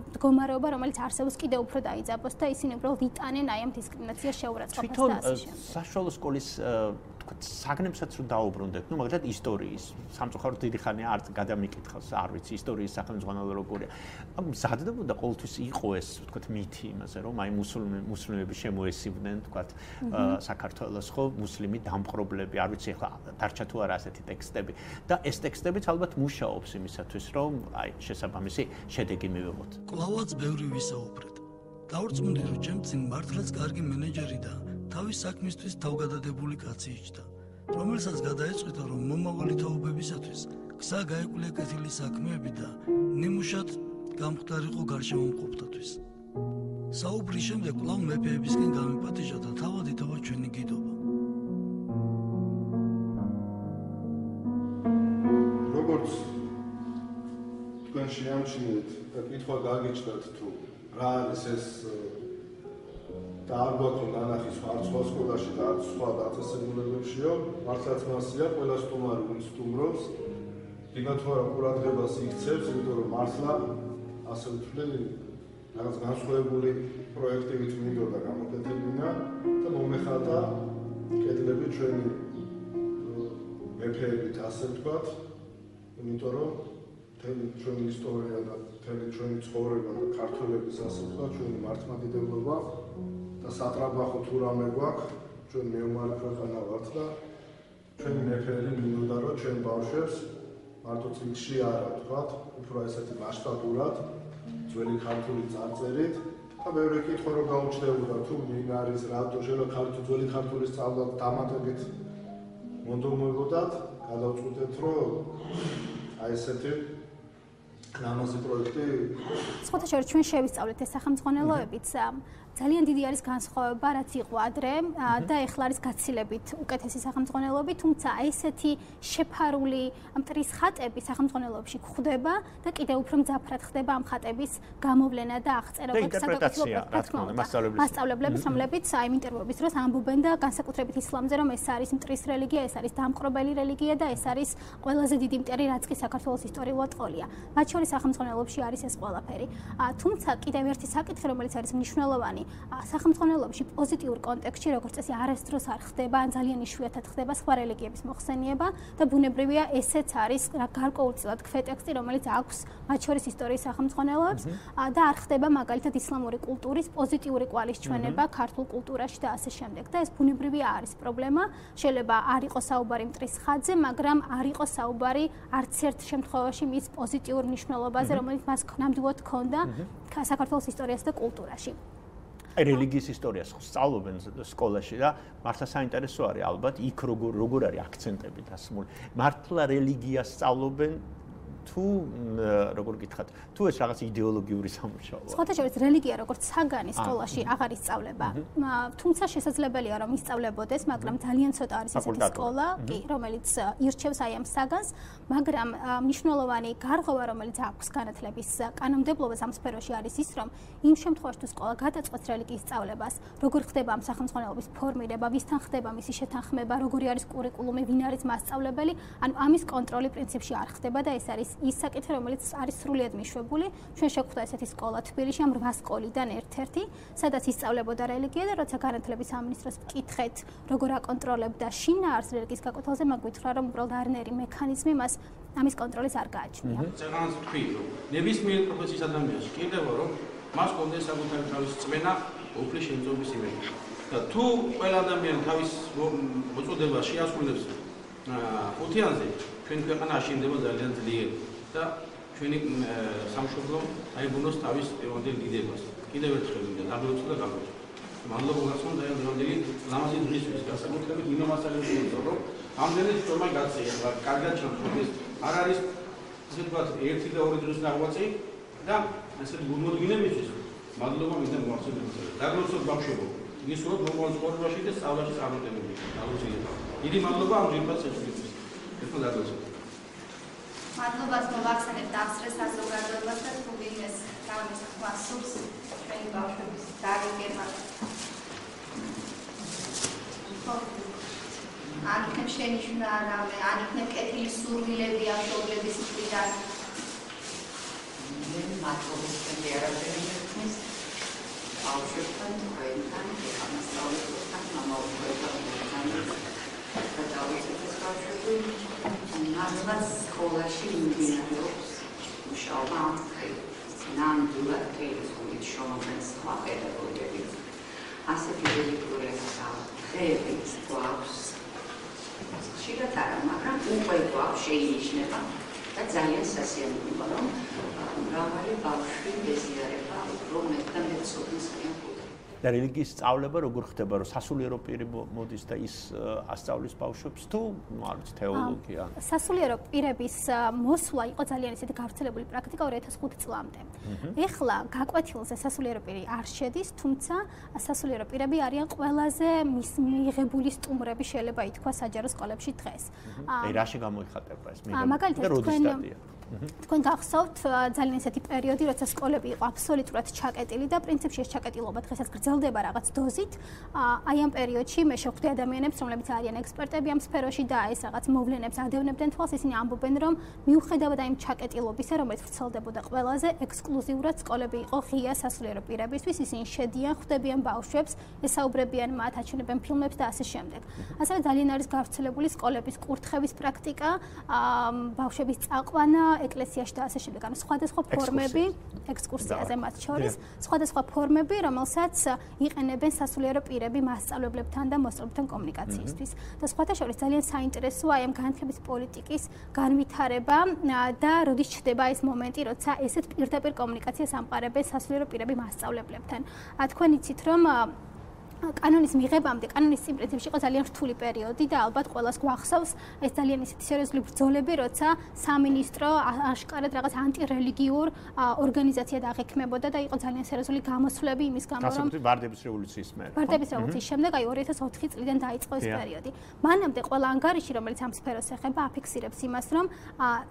მდგომარეობა, რომელიც არსებობს, კიდევ უფრო დაიძაბოს და ისინი უბრალოდ იტანენ აი ამ დისკრიმინაციას შეურაცხყოფას და ასე შემდეგ. საშუალო სკოლის საგნებსაც რომ დაუბრუნდეთ, ну, მაგალითად ისტორიის, სამწუხაროდ დიდი ხანია არ გადამიკითხავს, არ ვიცი, ისტორიის სახელმძღვანელო როგორია. მზადდებოდა ყოველთვის იყო ეს, თქვათ, მითი იმაზე, რომ აი მუსლიმები შემოესივნენ, თქვათ, საქართველოს, ხო, მუსლიმი დამპყრობლები, არ ვიცი, ახლა დარჩა თუ არა ასეთი ტექსტები და ეს ტექსტებიც ალბათ მუშაობს იმისათვის, რომ აი შესაბამისი შედეგი მივიღოთ. კლავაც ბევრი ვისაუბრეთ. დავრწმუნდი, რომ ჩემ წინ მართლაც კარგი მენეჯერი და თავის საქმისთვის თავგადადებული კაცი იჯდა, რომელსაც გადაეწყვიტა, რომ მომავალი თაობებისათვის გზა გაეკვლა კეთილი საქმეები და ნიმუშად გამختارიყო გარშემომყოფთათვის. საუბრის შემდეგ კვლავ მეფეებისკენ გამიპატიჟა და თავად იტოვა ჩვენი გიდობა. როგორც თქვენ შეამჩნიეთ და კითხვა გაგიჩნდათ თუ რა არის ეს და არ გვაქვს ნანახი სხვა სკოლაში და სხვა დაწესებულებებშიო, მართლაც მასია, ყველა სტუმარი უსტუმრობს, იმათ თუ არა ყურადღებას იქცევს, იმიტომ რომ მართლა ასე ვთვლი, რაღაც განსხვავებული პროექტივით მინდოდა გამოკეთებინა და მომეხატა კედლები ჩვენი მეფეებით, ასე ვთქვათ, იმიტომ რომ მთელი ჩვენი ისტორია და მთელი ჩვენი ცხოვრება და ქართველების ასე ვთქვათ, ჩვენი მართლმადიდებლობა და სატრაბახო თუ რამე გვაქვს, ჩვენ მეომარი ქვეყანა ვართ და ჩვენი მეფეები მინდოდა რომ ჩვენ ბავშვებს მარტო წიგნში არა ვთქვათ, უფრო ესეთი მასშტაბურად, ძველი ქართული წარწერით და მეორე კითხვა რომ გაუჩნდებოდა თუ ვინ არის, რატო შეიძლება ძველი ქართული სწავლა დამატებით მონდომებოდათ, გადავწყვიტეთ რომ აი ესეთი ლამაზი პროექტი სხვათა შორის ჩვენ შევისწავლეთ ეს სახელმძღვანელოებიც ძალიან დიდი არის განსხვავება რაც იყო ადრე და ეხლა არის გაცილებით უკეთესი სახელმძღვანელოები, თუმცა ესეთი შეფარული მტრის ხატები სახელმძღვანელოებში გვხვდება და კიდევ უფრო მძაფრად ხდება ამ ხატების გამოვლენა და აღწერა მასწავლებლების, რომლებიც აი ინტერვიუების დროს ამბობენ და განსაკუთრებით ისლამზე, რომ ეს არის მტრის რელიგია, ეს არის დამყრობელი რელიგია და ეს არის ყველაზე დიდი მტერი, რაც კი საქართველოს ისტორიულად ყოლია. მათ შორის სახელმძღვანელოებში არის ეს ყველაფერი. თუმცა კიდევ ერთი საკითხი, რომელიც არის მნიშვნელოვანი სახელმწიფოებში პოზიტიურ კონტექსტში როგორც წესი არასდროს არ ხდება, ან ძალიან იშვიათად ხდება სხვა რელიგიების მოხსენება და ბუნებრივია ესეც არის გარკვეულწილად ქვეტექსტი, რომელიც აქვს მათ შორის ისტორიის სახელმწიფოებს და არ ხდება მაგალითად ისლამური კულტურის პოზიტიური კვალის ჩვენება ქართულ კულტურაში და ასე შემდეგ. და ეს ბუნებრივია არის პრობლემა. შეიძლება არ იყოს საუბარი მტრის ხაზზე, მაგრამ არ იყოს საუბარი არც ერთ შემთხვევაში მის პოზიტიურ მნიშვნელობაზე, რომელიც მას ნამდვილად ჰქონდა საქართველოს ისტორიასა და კულტურაში. რელიგიის ისტორიას სწავლობენ სკოლაში და მართლა საინტერესო არის ალბათ იქ როგორ არის აქცენტები დასმული. მართლა რელიგიას სწავლობენ თუ როგორ გითხრათ, თუ ეს რაღაც იდეოლოგიური სამუშაოა. სხვათა შორის რელიგია როგორც საგანი სკოლაში აღარ ისწავლება. თუმცა შესაძლებელია რომ ისწავლებოდეს, მაგრამ ძალიან ცოტა არის ესეთი სკოლა, რომელიც ირჩევს აი ამ საგანს, მაგრამ მნიშვნელოვანი გარღვევა, რომელიც აქვს განათლების კანონმდებლობას ამ სფეროში არის ის, რომ იმ შემთხვევაში თუ სკოლა გადაწყვეტს რელიგიის სწავლებას, როგორ ხდება ამ სახელმწიფოების ფორმირება, ვისთან ხდება მისი შეთანხმება, როგორი არის კურიკულუმი, ვინ არის მასწავლებელი, ანუ ამის კონტროლი პრინციპში არ ხდება და ეს არის ის საკითხი, რომელიც არის სრულიად მიშვებული. ჩვენ შეგვხვდა ესეთი სკოლა თბილისში, ამ 8 სკოლიდან ერთ-ერთი, სადაც ისწავლებოდა რელიგია და როცა განათლების სამინისტროს ვკითხეთ, როგორ აკონტროლებდა შინაარს რელიგიის გაკვეთილზე, მაგ გითხრა, რომ უბრალოდ არნაირი მექანიზმი მას ამის კონტროლის არ გააჩნია. ძალიან თქვი, რომ ნებისმიერ პროფესიის ადამიანს ჭირდება, რომ მას კონდეს საკუთარი თავის წმენა, უფლის შემწობის იმედი. და თუ ყველა ადამიანი თავის მოწოდებას შეასრულებს ხუთიანზე, ჩვენ ქვეყანა აშენდება ძალიან ძლიერ და ჩვენი სამშობლო აიგონოს თავის პირვანდელ დიდებას. კიდევ ერთხელ მინდა დაბლოცო და გაბროცო. მადლობა გასვან და ერთგვარი ლამაზი დღისთვის განსაკუთრებით იმ მასალებს ვუწევ, რომ ამდენი სწორმა გაცეია, კარგად ჩამოთვლეს. არ არის ისე ვთქვათ, 1 და 2 დღის ნაღვაწი და ესე გულმოდგინებისთვის მადლობა მინდა მოახსენოთ. დაგლოცოთ ბავშვებო. ისურვოთ მოყოლ სკოლაში და სწავლაში წარმატებული. დაგლოცოთ. დიდი მადლობა ამ ძირფას ეშლისთვის. ეხლა დაგლოცოთ. მადლობას მოვახსენებ დავსრე საზოგადოებას და თუ ვინმეს თავის ხმასობს ჩვენი ბავშვების დაგეგმა. ან იქნებ შენიშვნა რამე, ან იქნებ კეთილი სურვილები ამ შობლების მხრიდან. მადლობას თქვენი არაფერს ბავშვებთან, თქვენთან, ეხამასწავლებელთან, მამაობებთან და დავიცეთ ბავშვები ნამდვილად სკოლაში მიმდინარეობს მუშაობა ამ დღეს. ნამდვილად თეორიულად შრომობენ სხვა პედაგოგები. ასეთი რელიგიური დღეები გვაქვს. ხშირად არა, მაგრამ უკვე გვაქვს შეინიშნება და ძალიან სასიამოვნოა, რომ მრავალი ბავშვი ეზიარება უფრო მეტ და მეტ სოფლის ხიახუდა. და რელიგიის სწავლება როგორ ხდება, რომ სასულიერო პირი მოდის და ის ასწავლის ბავშვებს თუ არ ვიცი თეოლოგია? სასულიერო პირების მოსვლა იყო ძალიან ისეთი გავრცელებული პრაქტიკა 2005 წლამდე. ეხლა გაკვეთილზე სასულიერო პირი არ შედის, თუმცა სასულიერო პირები არიან ყველაზე მიღებული სტუმრები, შეიძლება ითქვას საჯარო სკოლებში დღეს. რაში გამოიხატება ეს მიღება? თქვენ გახსოვთ ძალიან ისეთი პერიოდი, როცა სკოლები იყო აბსოლუტურად ჩაკეტილი და პრინციპში ეს ჩაკეტილობა დღესაც გრძელდება რაღაც დოზით. აი ამ პერიოდში მე შეხვდი ადამიანებს, რომლებიც არიან ექსპერტები ამ სფეროში და ეს რაღაც მოვლენებს ადევნებდნენ თვალს, ისინი ამბობენ, რომ მიუხედავად აი ამ ჩაკეტილობისა, რომელიც ვრცელდებოდა ყველაზე, ექსკლუზიურად სკოლები იყო ღია სასულიერო პირებისთვის, ისინი შედიან, ხვდებიან ბავშვებს, ესაუბრებიან მათ, აჩვენებენ ფილმებს და ასე შემდეგ. ასევე ძალიან არის გავრცელებული სკოლების კურთხევის პრაქტიკა, ბავშვების წაყვანა ეკლესიაში და ასე შემდეგ, ანუ სხვადასხვა ფორმები, ექსკურსიაზე მათ შორის, სხვადასხვა ფორმები, რომელსაც იყენებენ სასულიერო პირები მასწავლებლებთან და მოსწავლეებთან კომუნიკაციისთვის. და სხვათა შორის ძალიან საინტერესოა აი ამ განათლების პოლიტიკის განვითარება და როდის ჩდება ეს მომენტი, როცა ესეთ პირდაპირ კომუნიკაციას ამყარებენ სასულიერო პირები მასწავლებლებთან. თქვენ იცით, რომ კანონის მიღებამდე, კანონის წინ პრინციპში იყო ძალიან რთული პერიოდი და ალბათ ყველას გვახსოვს ეს ძალიან ისეთი სერიოზული ბრძოლები, როცა სამინისტრო აშკარად რაღაც ანტირელიგიურ ორგანიზაციად აღიქმებოდა და იყო ძალიან სერიოზული გამოსვლები იმის გამო, რომ ვარდების რევოლუციის მერე. ვარდების რევოლუციის შემდეგ აი 2004 წლიდან დაიწყო ეს პერიოდი. მანამდე ყველა ანგარიში, რომელიც ამ სფეროს ეხება, აფიქსირებს იმას, რომ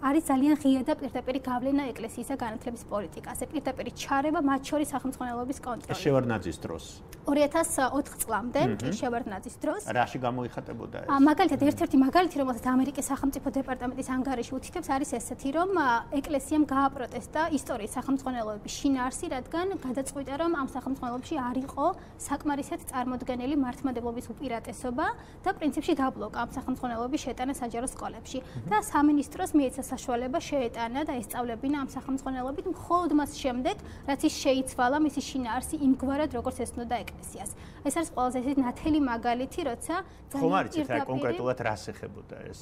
არის ძალიან ღია და პირდაპირ გავლენა ეკლესიისა განათლების პოლიტიკაზე, პირდაპირ ჩარევა მათ შორის სახელმწიფოების კონტროლი. შევარდნაძის დროს. 2004 4 წლამდე, კი შევარდნაძის დროს. რაში გამოიხატებოდა ეს? მაგალითად, ერთ-ერთი მაგალითი, რომელსაც ამერიკის სახელმწიფო დეპარტამენტის ანგარიში უთითებს, არის ესეთი, რომ ეკლესიამ გააპროტესტა ისტორიის სახელმძღვანელოების შინაარსი, რადგან გადაწყვიტა, რომ ამ სახელმძღვანელოებში არ იყო საკმარისად წარმოდგენილი მართლმადიდებლობის უპირატესობა და პრინციპში დაბლოკა ამ სახელმძღვანელოების შეტანა საჯარო სკოლებში. და სამინისტროს მიეცა საშუალება შეეტანა და ესწავლებინა ამ სახელმძღვანელობით მხოლოდ მას შემდეგ, რაც ის შეიცვალა მისი შინაარსი იმგვარად, როგორც ესწნოდა ეკლესიას. ეს არის ყველაზე ისეთი ნათელი მაგალითი, როცა ხომ არის ეს კონკრეტულად რას ეხებოდა ეს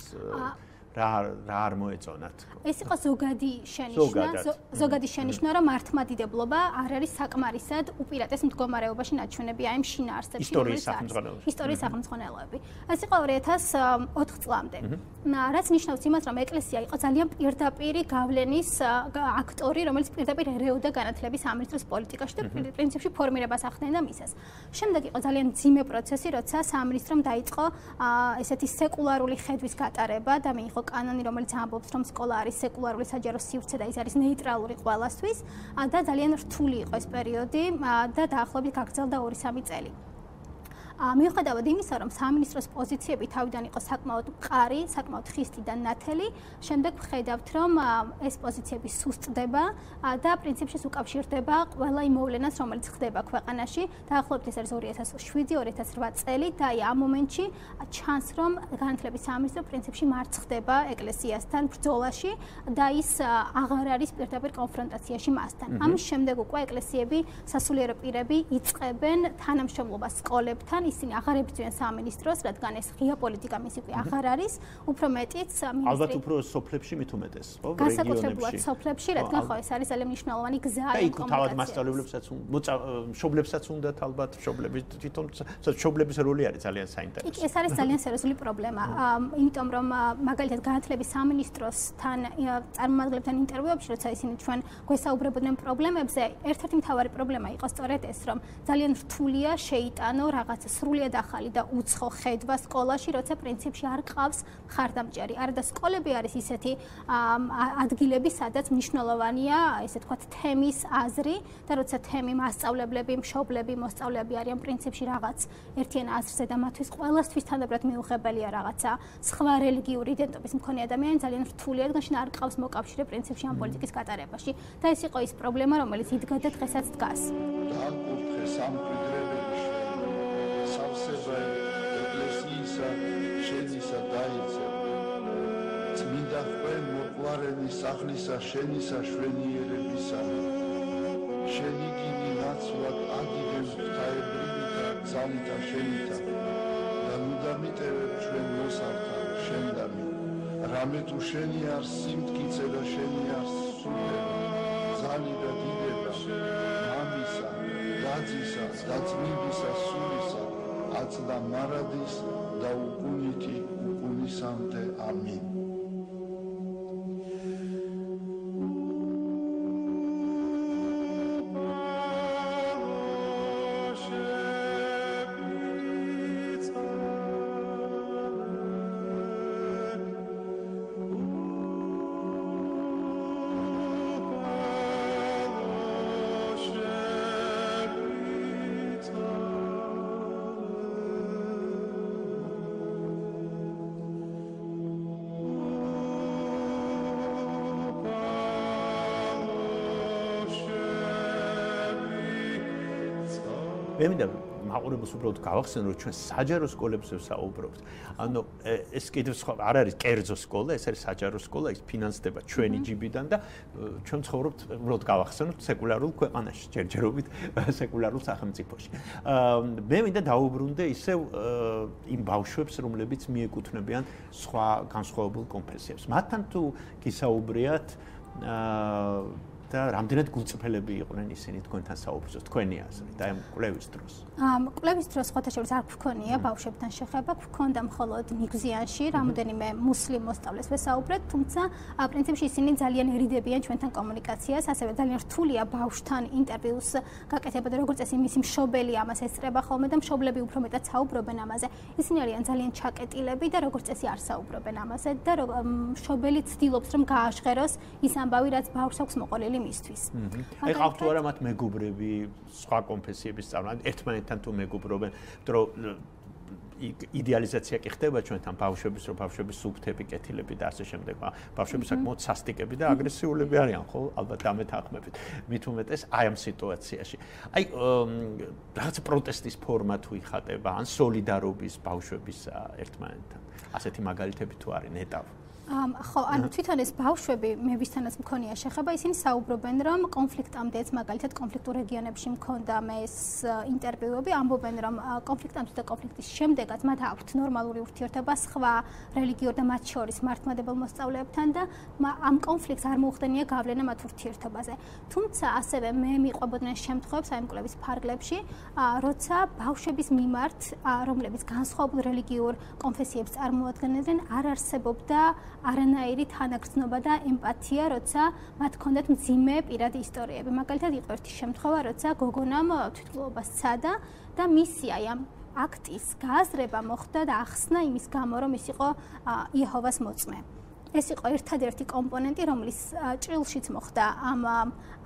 რა არ მოეწონათ? ეს იყო ზოგადი შენიშვნა, რომ მართლმადიდებლობა არ არის საკმარისად უპირატეს მდგომარეობაში ნაჩვენები აი ამ შინაარსებში, ისტორიის სახელმძღვანელოები. ეს იყო 2004 წლამდე. რაც ნიშნავს იმას, რომ ეკლესია იყო ძალიან პირდაპირი გავლენის აქტორი, რომელიც პირდაპირ ერეოდა განათლების სამინისტროს პოლიტიკაში და პრინციპში ფორმირებას ახდენდა მისას. შემდეგ იყო ძალიან მძიმე პროცესი, როცა სამინისტრომ დაიწყო ესეთი სეკულარული ხედვის გატარება და მიიღო კანონი, რომელიც ამბობს, რომ სკოლა არის სეკულარული საჯარო სივრცე და ის არის ნეიტრალური ყველასთვის და ძალიან რთული იყო ეს პერიოდი და დაახლოებით გაგრძელდა 2-3 წელი. მიუხედავად იმისა, რომ სამინისტროს პოზიციები თავიდან იყო საკმაოდ მყარი, საკმაოდ ხისტი და ნათელი, შემდეგ ვხედავთ, რომ ეს პოზიციები სუსტდება და პრინციპში უკავშირდება ყველა იმ მოვლენას, რომელიც ხდება ქვეყანაში. დაახლოებით ეს არის 2007-2008 წელი და ამ მომენტში ჩანს, რომ განათლების სამინისტრო პრინციპში მარცხ ხდება ეკლესიასთან ბრძოლაში და ის აღარ არის პირდაპირ კონფრონტაციაში მასთან. ამის შემდეგ უკვე ეკლესიები, სასულიერო პირები იწყებენ თანამშრომლობას სკოლებთან. ისინი აღარ ებრძვიან სამინისტროს, რადგან ეს ღია პოლიტიკა მისი უკვე აღარ არის, უფრო მეტიც მინისტრი ალბათ უფრო სოფლებში მით უმეტეს, ხო, რეგიონებში. განსაკუთრებულად სოფლებში, რადგან ხო ეს არის ძალიან მნიშვნელოვანი გზა აი თავად მასწავლებლებსაც მშობლებსაც უნდათ ალბათ, მშობლები თვითონ მშობლების როლი არის ძალიან საინტერესო. ეს არის ძალიან სერიოზული პრობლემა, იმიტომ რომ მაგალითად განათლების სამინისტროსთან წარმომადგენლებთან ინტერვიუებში, როცა ისინი ჩვენ გვესაუბრებოდნენ პრობლემებზე, ერთ-ერთი მთავარი პრობლემა იყო სწორედ ეს, რომ ძალიან რთულია შეიტანო რაღაც სრულიად ახალი და უცხო ხედვა სკოლაში, როცა პრინციპში არ ყავს მხარდამჭერი. არადა სკოლები არის ისეთი ადგილები, სადაც მნიშვნელოვანია, ესე თქვათ, თემის აზრი და როცა თემი მასწავლებლები, მშობლები, მოსწავლეები არიან პრინციპში რაღაც ერთიან აზრზე და მათთვის ყველასთვის თანაბრად მიუღებელია რაღაცა სხვა რელიგიური იდენტობის მქონე ადამიანი, ძალიან რთულია, რადგან არ ყავს მოკავშირე პრინციპში ამ პოლიტიკის გატარებაში. და ეს იყო ის პრობლემა, რომელიც იდგა და დღესაც დგას. დამკურთხე სამკვიდრებელი სავსება ეკლესიისა შენისა დაიცე წმინდა ხმენ მოყვარენი სახლისა შენისა შვენიერებისა შენი გინი ნაცვლად აგიდეს ღვთაებრივითა ძალითა შენითა და ნუდა მიტევებ ჩვენ მოსართან შენდამი რამე თუ შენი არ სიმტკიცე და შენი არ სულება ზალი და დიდება მამისა დაძისა და წმინდისა სულისა აწდა მარადის და უკუნითი უკუნისამდე ამინ. მე მინდა მაყურებელს უბრალოდ გავახსენო, რომ ჩვენ საჯარო სკოლებზე ვსაუბრობთ. ანუ ეს კიდევ სხვა არ არის კერძო სკოლა, ეს არის საჯარო სკოლა, ის ფინანსდება ჩვენი ჯიბიდან და ჩვენ ცხოვრობთ უბრალოდ გავახსენოთ სეკულარულ ქვეყანაში, ჯერჯერობით სეკულარულ სახელმწიფოში. მე მინდა დაუბრუნდე ისევ იმ ბავშვებს, რომლებიც მიეკუთვნებიან სხვა განსხვავებულ კონფესიებს. მათთან თუ გისაუბრიათ და რამდენად გულწრფელები იყვნენ ისინი თქვენთან საუბრისას, თქვენი აზრით, აი ამ კვლევის დროს? კვლევის დროს ხოთაშორის არ გვქონია ბავშვებთან შეხება, გვქონდა მხოლოდ ნიგზიანში, რამოდენიმე მუსლიმ მოსწავლეს ვესაუბრეთ, თუმცა პრინციპში ისინი ძალიან ერიდებიან ჩვენთან კომუნიკაციას, ასევე ძალიან რთულია ბავშვთან ინტერვიუს გაკეთება და როგორც წესი მისი მშობელი ამას ესწრება ხოლმე და მშობლები უფრო მეტად საუბრობენ ამაზე. ისინი არიან ძალიან ჩაკეტილები და როგორც წესი არ საუბრობენ ამაზე და მშობელი ცდილობს რომ გააჟღეროს ის ამბავი, რაც ბავშვს აქვს მოყოლილი მისთვის. აი ყავთ თუ არა მათ მეგობრები, სხვა კონფესიების წარმომადგენლები, ერთმანეთთან თუ მეგობრობენ, იმიტომ რომ იდეალიზაცია კი ხდება ჩვენთან ბავშვების, რომ ბავშვების სუფთები, კეთილები და ასე შემდეგ, ბავშვები საკმაოდ სასტიკები და აგრესიულები არიან, ხო? ალბათ დამეთანხმებით. მით უმეტეს აი ამ სიტუაციაში. აი რაღაც პროტესტის ფორმა თუ იხატება, ან სოლიდარობის ბავშვების ერთმანეთთან. ასეთი მაგალითები თუ არის ნეტავ. ხო, ანუ თვითონ ეს ბავშვები, მე ვისთანაც მქონია შეხება, ისინი საუბრობენ, რომ კონფლიქტამდეც, მაგალითად კონფლიქტურ რეგიონებში მქონდა მე ეს ინტერვიუები, ამბობენ, რომ კონფლიქტამდე და კონფლიქტის შემდეგაც მათ აქვთ ნორმალური ურთიერთობა სხვა რელიგიურ და მათ შორის მართლმადებელ მოსწავლეებთან და ამ კონფლიქტს არ მოუხდენია გავლენა მათ ურთიერთობაზე. თუმცა ასევე მე მიყვებოდნენ შემთხვევებს აი კვლევის ფარგლებში, როცა ბავშვების მიმართ, რომლებიც განსხვავებულ რელიგიურ კონფესიებს წარმოადგენდნენ, არ არსებობდა არანაირი თანაგრძნობა და ემპათია, როცა მათ ჰქონდათ მძიმე პირადი ისტორიები. მაგალითად, იყო ერთი შემთხვევა, როცა გოგონამ თვითმკვლელობა სცადა და მისი აი ამ აქტის გააზრება მოხდა და ახსნა იმის გამო, რომ ის იყო იეჰოვას მოწმე. ეს იყო ერთადერთი კომპონენტი, რომლის ჭრილშიც მოხდა ამ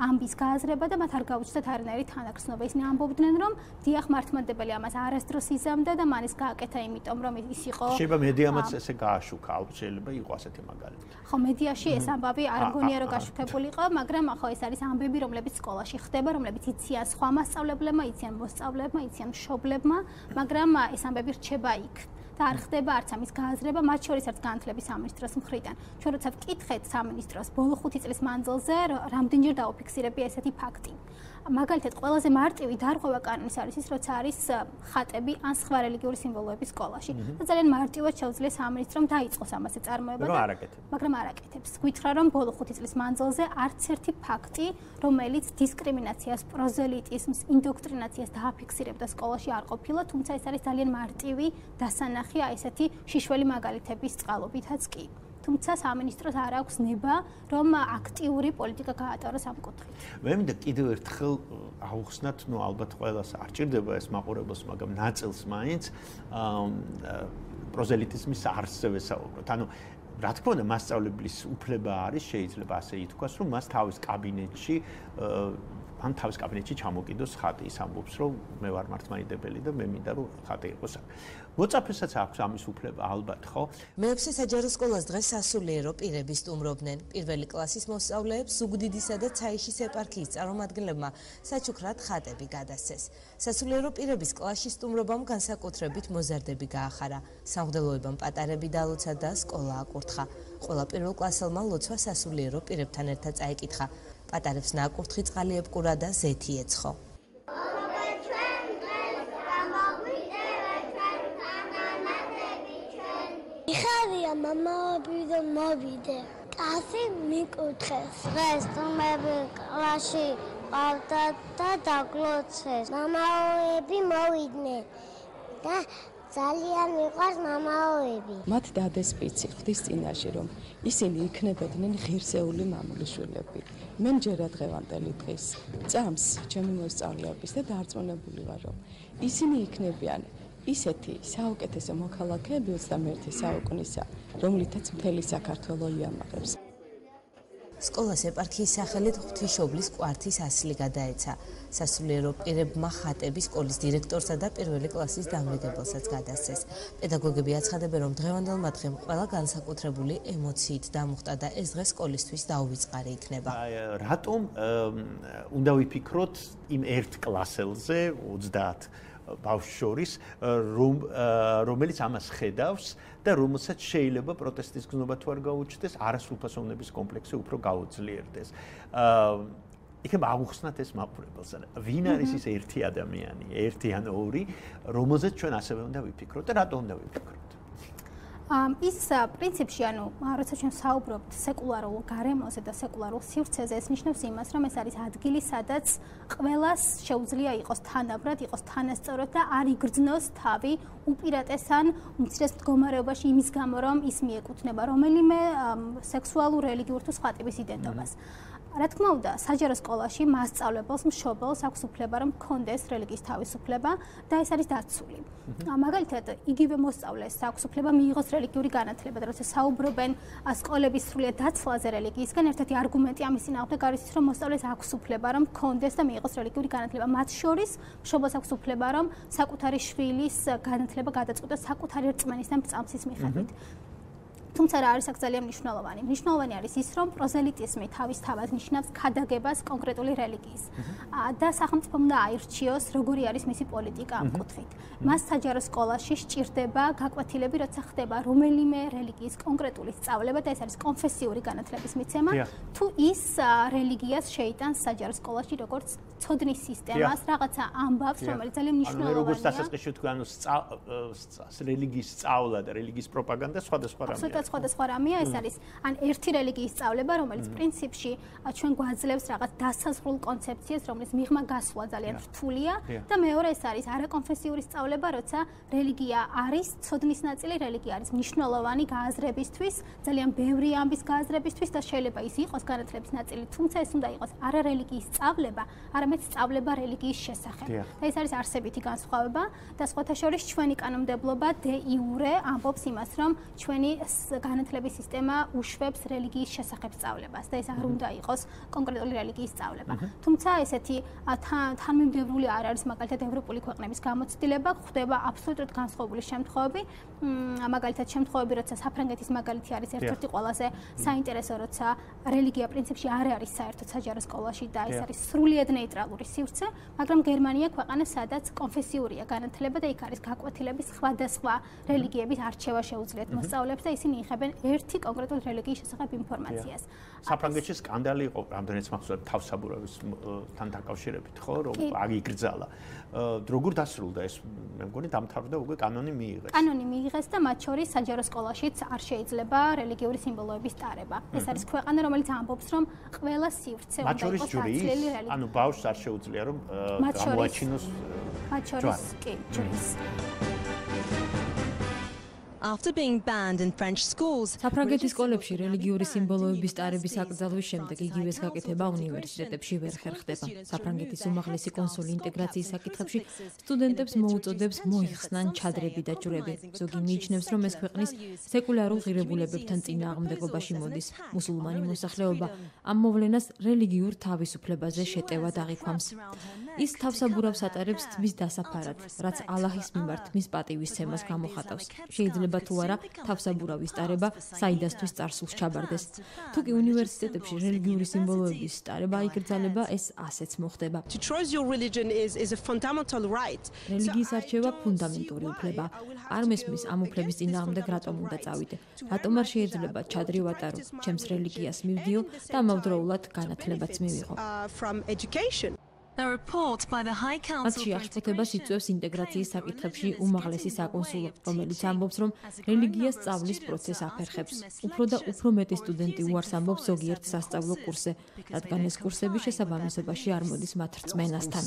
ამბის გააზრება და მათ არ გაუჩნდათ არანაირი თანაგრძნობა. ისინი ამბობდნენ, რომ დიახ, მართლმადებელი ამას არასდროს იზამდა და მან ის გააკეთა, იმიტომ რომ ის იყო შეიძლება მედიამაც ესე გააშუქა, შეიძლება იყოს ასეთი მაგალითი. ხო, მედიაში ეს ამბავი არ მგონია რომ გაშუქებული იყო, მაგრამ ხო ეს არის ამბები, რომლებიც სკოლაში ხდება, რომლებიც იციან სხვა მასწავლებლებმა, იციან მოსწავლეებმა, იციან მშობლებმა, მაგრამ ეს ამბები რჩება იქ. და არ ხდება არც ამის გააზრება, მათ შორის არც განათლების სამინისტროს მხრიდან. ჩვენ როცა ვკითხეთ სამინისტროს ბოლო 5 წლის მანძილზე, რამდენჯერ დაუფიქსირებია ესეთი ფაქტი. მაგალითად, ყველაზე მარტივი დარღვევა კანონის არის ის, როცა არის ხატები ან სხვა რელიგიური სიმბოლოები სკოლაში. და ძალიან მარტივად შეუძლია სამინისტრომ დაიწყოს ამაზე წარმოება, მაგრამ არ აკეთებს. გითხრა, რომ ბოლო 5 წლის მანძილზე არც ერთი ფაქტი, რომელიც დისკრიმინაციას, პროზელიტიზმს, ინდოქტრინაციას დააფიქსირებდა სკოლაში არ ყოფილა, თუმცა ეს არის ძალიან მარტივი დასანახი აი ესეთი შიშველი მაგალითების წყალობითაც კი. თუმცა სამინისტროს არ აქვს ნება, რომ აქტიური პოლიტიკა გაატაროს ამ კუთხით. მე მინდა კიდევ ერთხელ აუხსნათ, ნუ ალბათ ყველას არ ჭირდება ეს მაყურებელს, მაგრამ ნაწილს მაინც პროზელიტიზმის არსზე ვესაუბროთ. ანუ რა თქმა უნდა, მასწავლებლის უფლება არის, შეიძლება ასე ითქვას, რომ მას თავის კაბინეტში ან თავის კაბინეტში ჩამოკიდოს ხატი, ის ამბობს, რომ მე ვარ მართლმადიდებელი და მე მინდა რომ ხატი იყოს. მოწაფესაც აქვს ამის უფლება ალბათ, ხო? მეექვსე საჯარო სკოლას დღეს სასულიერო პირები სტუმრობდნენ. პირველი კლასის მოსწავლეებს ზუგდიდისა და ცაიშის ეპარქიის წარმომადგენლებმა საჩუქრად ხატები გადასცეს. სასულიერო პირების კლასში სტუმრობამ განსაკუთრებით მოზარდები გაახარა. სამღვდელოებამ პატარები დალოცა და სკოლა აკურთხა. ყველა პირველ კლასელმა ლოცვა სასულიერო პირებთან ერთად წაიკითხა. პატარებს ნაკურთხი წყალი ებკურა და ზეთი ეცხო. იხარია მამაები და მოვიდე. კაცი მიკუთხეს. დღეს სტუმრები კლასში ყავდა და დაგლოცეს. მამაები მოვიდნენ და ძალიან მიყვარს მამაოები. მათ დადეს პიცი ხდის წინაშე რომ ისინი იქნებოდნენ ღირსეული მამულიშვილები. მე მჯერა დღევანდელი დღის წამს ჩემი მოსწავლეების და დარწმუნებული ვარ რომ ისინი იქნებიან ისეთი საუკეთესო მოქალაქეები 21 საუკუნისა, რომლითაც მთელი საქართველო იამაღებს. სკოლას ეპარქიის სახელით ღვთისმშობლის კვართის ასლი გადაეცა. სასულიერო პირებმა ხატები სკოლის დირექტორსა და პირველი კლასის დამრიგებელსაც გადასცეს. პედაგოგები აცხადებენ, რომ დღევანდელმა დღემ ყველა განსაკუთრებული ემოციით დამუხტა და ეს დღე სკოლისთვის დაუვიწყარი იქნება. რატომ უნდა ვიფიქროთ იმ ერთ კლასელზე 30 ბავშვს შორის, რომელიც ამას ხედავს და რომელსაც შეიძლება პროტესტის გზნობა თუ არ გაუჩნდეს, არასრულფასოვნების კომპლექსი უფრო გაუძლიერდეს. იქნება აუხსნათ ეს მაყურებელს. ვინ არის ის ერთი ადამიანი, ერთი ან ორი, რომელზეც ჩვენ ასევე უნდა ვიფიქროთ და რატომ უნდა ვიფიქროთ? ის პრინციპში, ანუ როცა ჩვენ საუბრობთ სეკულარულ გარემოზე და სეკულარულ სივრცეზე, ეს ნიშნავს იმას, რომ ეს არის ადგილი, სადაც ყველას შეუძლია იყოს თანაბრად, იყოს თანასწორად და არ იგრძნოს თავი უპირატეს ან უმცირეს მდგომარეობაში იმის გამო, რომ ის მიეკუთვნება რომელიმე სექსუალურ, რელიგიურ თუ სხვა ტიპის იდენტობას. რა თქმა უნდა, საჯარო სკოლაში მასწავლებელს, მშობელს აქვს უფლება რომ ჰქონდეს რელიგიის თავისუფლება და ეს არის დაცული. მაგალითად, იგივე მოსწავლეს აქვს უფლება მიიღოს რელიგიური განათლება და როცა საუბრობენ სკოლების სრულიად დაცლაზე რელიგიისგან, ერთ-ერთი არგუმენტი ამის წინააღმდეგ არის ის, რომ მოსწავლეს აქვს უფლება რომ ჰქონდეს და მიიღოს რელიგიური განათლება. მათ შორის მშობელს აქვს უფლება რომ საკუთარი შვილის განათლება გადაწყვიტოს საკუთარი რწმენის და მრწამსის მიხედვით. თუმცა რა არის აქ ძალიან მნიშვნელოვანი? მნიშვნელოვანი არის ის, რომ პროზელიტიზმი თავისთავად ნიშნავს ქადაგებას კონკრეტული რელიგიის. და სახელმწიფომ უნდა აირჩიოს, როგორი არის მისი პოლიტიკა ამ კუთხით. მას საჯარო სკოლაში სჭირდება გაკვეთილები, როცა ხდება რომელიმე რელიგიის კონკრეტული სწავლება და ეს არის კონფესიური განათლების მიცემა, თუ ის რელიგიას შეიტანს საჯარო სკოლაში როგორც ცოდნის სისტემას, რაღაცა ამბავს, რომელიც ძალიან მნიშვნელოვანია. როგორც დასაწყისში თქვი, ანუ რელიგიის სწავლა და რელიგიის პროპაგანდა სხვადასხვა რამეა. სხვადასხვა რამეა, ეს არის ან ერთი რელიგიის სწავლება, რომელიც პრინციპში ჩვენ გვაძლევს რაღაც დასაზღვრულ კონცეფციას, რომლის მიღმა გასვლა ძალიან რთულია და მეორე ეს არის არაკონფესიური სწავლება, როცა რელიგია არის ცოდნის ნაწილი, რელიგია არის მნიშვნელოვანი გააზრებისთვის, ძალიან ბევრი ამბის გააზრებისთვის და შეიძლება ის იყოს განათლების ნაწილი, თუმცა ეს უნდა იყოს არა რელიგიის სწავლება, არამედ სწავლება რელიგიის შესახებ. და ეს არის არსებითი განსხვავება და სხვათა შორის ჩვენი კანონმდებლობა დე იურე ამბობს იმას, რომ ჩვენი განათლების სისტემა უშვებს რელიგიის შესახებ სწავლებას და ეს არ უნდა იყოს კონკრეტული რელიგიის სწავლება. თუმცა ესეთი თანმიმდევრული არ არის მაგალითად ევროპული ქვეყნების გამოცდილება, ხდება აბსოლუტურად განსხვავებული შემთხვევები. მაგალითად შემთხვევები, როცა საფრანგეთის მაგალითი არის ერთ-ერთი ყველაზე საინტერესო, როცა რელიგია პრინციპში არ არის საერთოდ საჯარო სკოლაში და ეს არის სრულიად ნეიტრალური სივრცე, მაგრამ გერმანია ქვეყანა, სადაც კონფესიურია განათლება და იქ არის გაკვეთილების სხვადასხვა რელიგიების არჩევა შეუძლიათ მოსწავლეებს და ისინი იღებენ ერთი კონკრეტული რელიგიის შესახებ ინფორმაციას. საფრანგეთში სკანდალი იყო, რამდენიც მახსოვს თავსაბურავისთან დაკავშირებით, ხო, რომ აგიგრძალა. როგორ დასრულდა ეს? მე მგონი დამთავრდა უკვე კანონი მიიღეს. კანონი მიიღეს და მათ შორის საჯარო სკოლაშიც არ შეიძლება რელიგიური სიმბოლოების ტარება. ეს არის ქვეყანა, რომელიც ამბობს, რომ ყველა სივრცე უნდა იყოს აცლილი რელიგია. ანუ ბავშვს არ შეუძლია რომ გამოაჩინოს. მათ შორის კი, ჯვრის. After being banned in French schools, საფრანგეთის სკოლებში რელიგიური სიმბოლოების ტარების აკრძალვის შემდეგ იგივეს გაკეთება უნივერსიტეტებში ვერ ხერხდება. საფრანგეთის უმაღლესი კონსული ინტეგრაციის საკითხებში სტუდენტებს მოუწოდებს მოიხსნან ჩადრები და ჯვრები. ზოგი მიიჩნევს, რომ ეს ქვეყნის სეკულარულ ღირებულებებთან წინააღმდეგობაში მოდის. მუსულმანი მოსახლეობა ამ მოვლენას რელიგიურ თავისუფლებაზე შეტევად აღიქვამს. ის თავსაბურავს ატარებს თმის დასაფარად, რაც ალაჰის მიმართ მის პატივისცემას გამოხატავს. შეიძლება თუ არა თავსაბურავის ტარება საიდასთვის წარსულს ჩაბარდეს. თუ კი უნივერსიტეტებში რელიგიური სიმბოლოების ტარება იკრძალება, ეს ასეც მოხდება. რელიგიის არჩევა ფუნდამენტური უფლება. არ მესმის ამ უფლების წინააღმდეგ რატომ უნდა წავიდე? რატომ არ შეიძლება ჩადრი ვატარო, ჩემს რელიგიას მივდიო და ამავდროულად განათლებაც მივიღო. მათში აღშფოთებას იწვევს ინტეგრაციის საკითხებში უმაღლესი საკონსულო, რომელიც ამბობს, რომ რელიგიას სწავლის პროცესს აფერხებს. უფრო და უფრო მეტი სტუდენტი უარს ამბობს ზოგიერთ სასწავლო კურსზე, რადგან ეს კურსები შესაბამისობაში არ მოდის მათ რწმენასთან.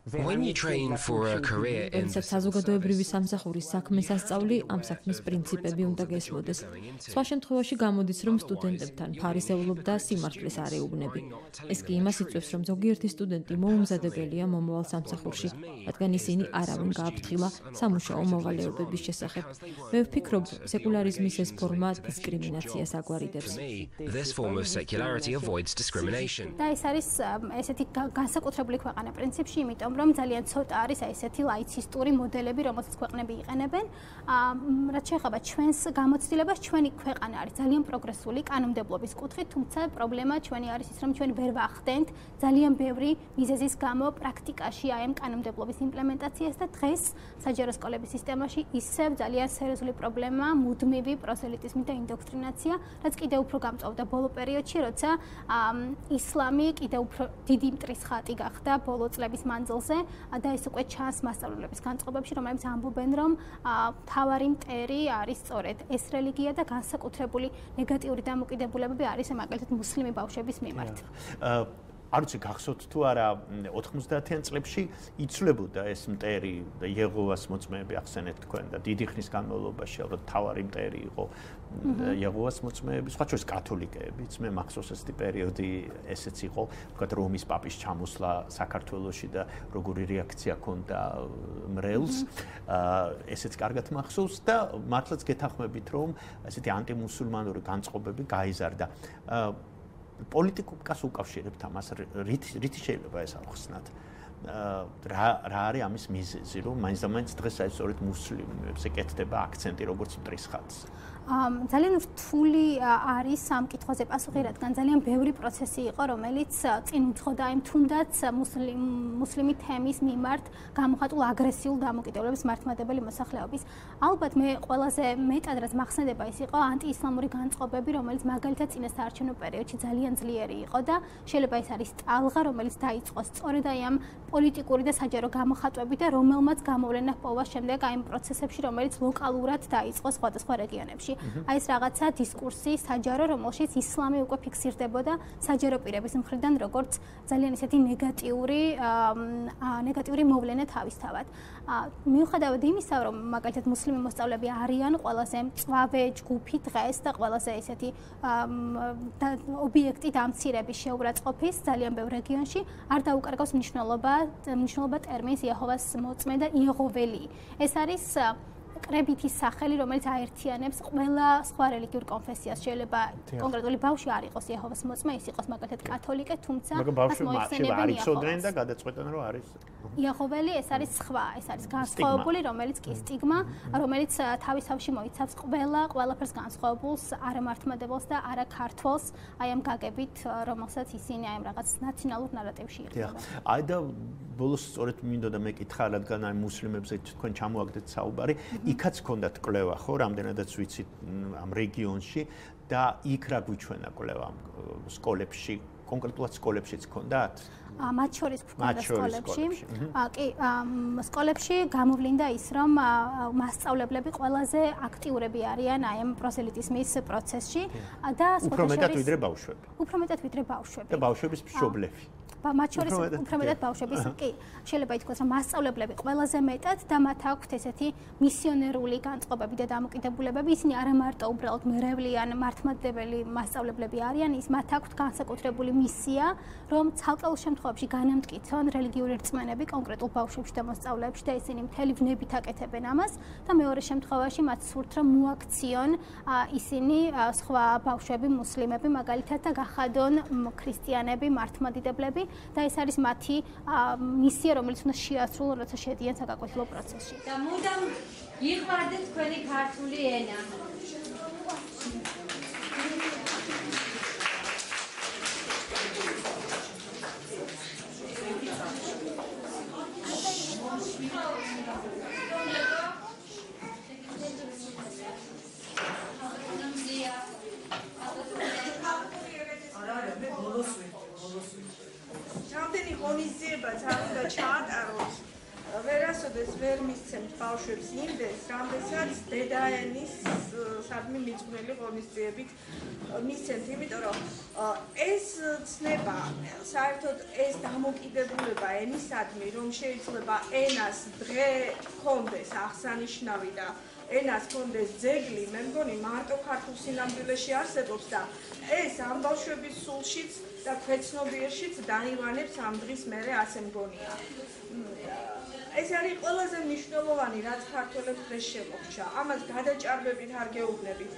When you train for a career in the საზოგადოებრივი სამსახურის საქმეს ასწავლი, ამ საქმის პრინციპები უნდა გესმოდეს. სხვა შემთხვევაში გამოდის, რომ სტუდენტებთან ფარისევლობ და სიმართლეს არ ეუბნები. ეს კი იმას იწვევს, რომ ზოგიერთი სტუდენტი მოუმზადებელია მომავალ სამსახურში, რადგან ისინი არავინ გააფრთხილა სამუშაო მოვალეობების შესახებ. მე ვფიქრობ, სეკულარიზმის ეს ფორმა დისკრიმინაციას აგვარიდებს. This form of secularity avoids discrimination. და ეს არის ესეთი განსაკუთრებული ქვეყანა პრინციპში, იმიტომ რომ ძალიან ცოტა არის ესეთი ლაიცისტური მოდელები, რომელსაც ქვეყნები იყენებენ. რაც შეეხება ჩვენს გამოცდილებას, ჩვენი ქვეყანა არის ძალიან პროგრესული კანონმდებლობის კუთხით, თუმცა პრობლემა ჩვენი არის ის, რომ ჩვენ ვერ ვახდენთ ძალიან ბევრი მიზეზის გამო პრაქტიკაში აი ამ კანონმდებლობის იმპლემენტაციას და დღეს საჯარო სკოლების სისტემაში ისევ ძალიან სერიოზული პრობლემა მუდმივი პროზელიტიზმი და ინდოქტრინაცია, რაც კიდევ უფრო გამწვავდა ბოლო პერიოდში, როცა ისლამი კიდევ უფრო დიდი მტრის ხატი გახდა ბოლო წლების მანძილზე და ეს უკვე ჩანს მასწავლებლების განწყობებში, რომლებიც ამბობენ, რომ თავარი მტერი არის სწორედ ეს რელიგია და განსაკუთრებული ნეგატიური დამოკიდებულებები არის მაგალითად მუსლიმი ბავშვების მიმართ. არ ვიცი გახსოვთ თუ არა 90-იან წლებში იცვლებოდა ეს მტერი და იეჰოვას მოწმეები ახსენეთ თქვენ და დიდი ხნის განმავლობაში ალბათ თავარი მტერი იყო იეჰოვას მოწმეები, სხვა შორის კათოლიკეებიც, მე მახსოვს ეს პერიოდი ესეც იყო, ვთქვათ რომის პაპის ჩამოსვლა საქართველოში და როგორი რეაქცია ჰქონდა მრევლს, ესეც კარგად მახსოვს და მართლაც გეთანხმებით რომ ესეთი ანტიმუსულმანური განწყობები გაიზარდა. პოლიტიკას უკავშირებთ ამას, რითი შეიძლება ეს ახსნათ? რა არის ამის მიზეზი, რომ მაინც და მაინც დღეს აი სწორედ მუსლიმებზე კეთდება აქცენტი როგორც მტრის ხატს? ძალიან რთული არის ამ კითხვაზე პასუხი, რადგან ძალიან ბევრი პროცესი იყო, რომელიც წინ უძღოდა იმ თუნდაც მუსლიმი თემის მიმართ გამოხატულ აგრესიულ დამოკიდებულებას მართლმადიდებელი მოსახლეობის. ალბათ მე ყველაზე მეტად რაც მახსენდება ის იყო ანტიისლამური განწყობები, რომელიც მაგალითად წინასაარჩევნო პერიოდში ძალიან ძლიერი იყო და შეიძლება ეს არის ტალღა, რომელიც დაიწყო სწორედ აი ამ პოლიტიკური და საჯარო გამოხატვები და რომელმაც გამოვლენა ჰპოვა შემდეგ აი იმ პროცესებში, რომელიც ლოკალურად დაიწყო სხვადასხვა რეგიონებში. აი ეს რაღაცა დისკურსი საჯარო, რომელშიც ისლამი უკვე ფიქსირდებოდა საჯარო პირების მხრიდან როგორც ძალიან ისეთი ნეგატიური მოვლენა თავისთავად. მიუხედავად იმისა, რომ მაგალითად მუსლიმი მოსწავლეები არიან ყველაზე მწვავე ჯგუფი დღეს და ყველაზე ესეთი ობიექტი დამცირების შეურაცხყოფის ძალიან ბევრ რეგიონში არ დაუკარგავს მნიშვნელობა ტერმინს იეჰოვას მოწმე და იეჰოველი. ეს არის კრებითი სახელი, რომელიც აერთიანებს ყველა სხვა რელიგიურ კონფესიას. შეიძლება კონკრეტული ბავშვი არ იყოს იეჰოვას მოწმე, ის იყოს მაგალითად კათოლიკე, თუმცა მას მოიხსენებენ იეჰოვას. და გადაწყვეტენ რომ არის იეჰოველი, ეს არის სხვა, ეს არის განსხვავებული, რომელიც კი სტიგმა, რომელიც თავისთავში მოიცავს ყველაფერს განსხვავებულს, არა მართლმადებელს და არა ქართველს, აი ამ გაგებით, რომელსაც ისინი აი ამ რაღაც ნაციონალურ ნარატივში იღებენ. აი და ბოლოს სწორედ მინდოდა მეკითხა, რადგან აი მუსლიმებზე თქვენ ჩამოაგდეთ საუბარი, იქაც ჰქონდათ კვლევა, ხო, რამდენადაც ვიცით ამ რეგიონში და იქ რა გვიჩვენა კვლევა სკოლებში, კონკრეტულად სკოლებშიც ჰქონდათ? მათ შორის გვქონდა სკოლებში. კი, სკოლებში გამოვლინდა ის, რომ მასწავლებლები ყველაზე აქტიურები არიან აი ამ პროსელიტიზმის პროცესში და უფრო მეტად ვიდრე ბავშვები. უფრო მეტად ვიდრე ბავშვები. და ბავშვების მშობლები. მათ შორის უფრო მეტად ბავშვების, კი, შეიძლება ითქვას, რომ მასწავლებლები ყველაზე მეტად და მათ აქვთ ესეთი მისიონერული განწყობები და დამოკიდებულებები. ისინი არა მარტო უბრალოდ მრევლიან მართლმადიდებელი მასწავლებლები არიან, მათ აქვთ განსაკუთრებული მისია, რომ ცალკეულ შემთხვევებში განამტკიცონ რელიგიური რწმენები კონკრეტულ ბავშვებში და მოსწავლეებში და ისინი მთელი ვნებით აკეთებენ ამას და მეორე შემთხვევაში მათ სურთ რომ მოაქციონ ისინი სხვა ბავშვები, მუსლიმები მაგალითად და გახადონ ქრისტიანები, მართლმადიდებლები და ეს არის მათი მისია, რომელიც უნდა შეასრულონ, როცა შედიან საგაკვეთილო პროცესში. და მუდამ იხმარდეთ თქვენი ქართული ენა. რამდენი ღონისძიებაც არ უნდა ჩაატაროთ, ვერასოდეს ვერ მისცემთ ბავშვებს იმდენს, რამდენსაც დედაენის სადმე მიძღვნილი ღონისძიებით მისცემთ, იმიტომ რომ ეს ცნება, საერთოდ ეს დამოკიდებულება ენისადმი, რომ შეიძლება ენას დღე ჰქონდეს აღსანიშნავი და ენას ჰქონდეს ძეგლი, მე მგონი მარტო ქართულ სინამდვილეში არსებობს და ეს ამ ბავშვების სულშიც და ქვეცნობიერშიც დაივანებს ამ დღის მერე ასე მგონია. ეს არის ყველაზე მნიშვნელოვანი, რაც ქართველებს დღეს შემოღჩა. ამას გადაჭარბებით არ გეუბნებით.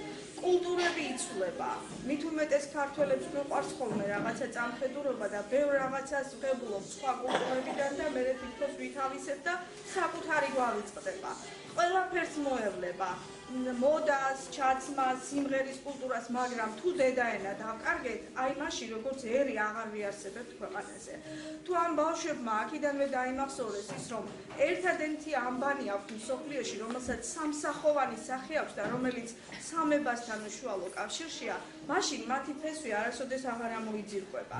კულტურები იცვლება. მით უმეტეს ქართველებს მიყვარს ხოლმე რაღაცა წამხედურობა და ბევრ რაღაცას ვღებულობ სხვა კულტურებიდან და მე თვითონ ვითავისებ და საკუთარი გვავიწყდება. ყველაფერს მოევლება. მოდას, ჩაცმას, სიმღერის კულტურას, მაგრამ თუ დედაენა დავკარგეთ, აი მაშინ როგორც ერი აღარ ვიარსებებთ ქვეყანაზე. თუ ამ ბავშვებმა აქიდანვე დაიმახსოვრეს ის, რომ ერთადერთი ამბანი აქვს მსოფლიოში, რომელსაც სამსახოვანი სახე აქვს და რომელიც სამებასთან უშუალო კავშირშია, მაშინ მათი ფესვი არასოდეს აღარ ამოიძირკვება.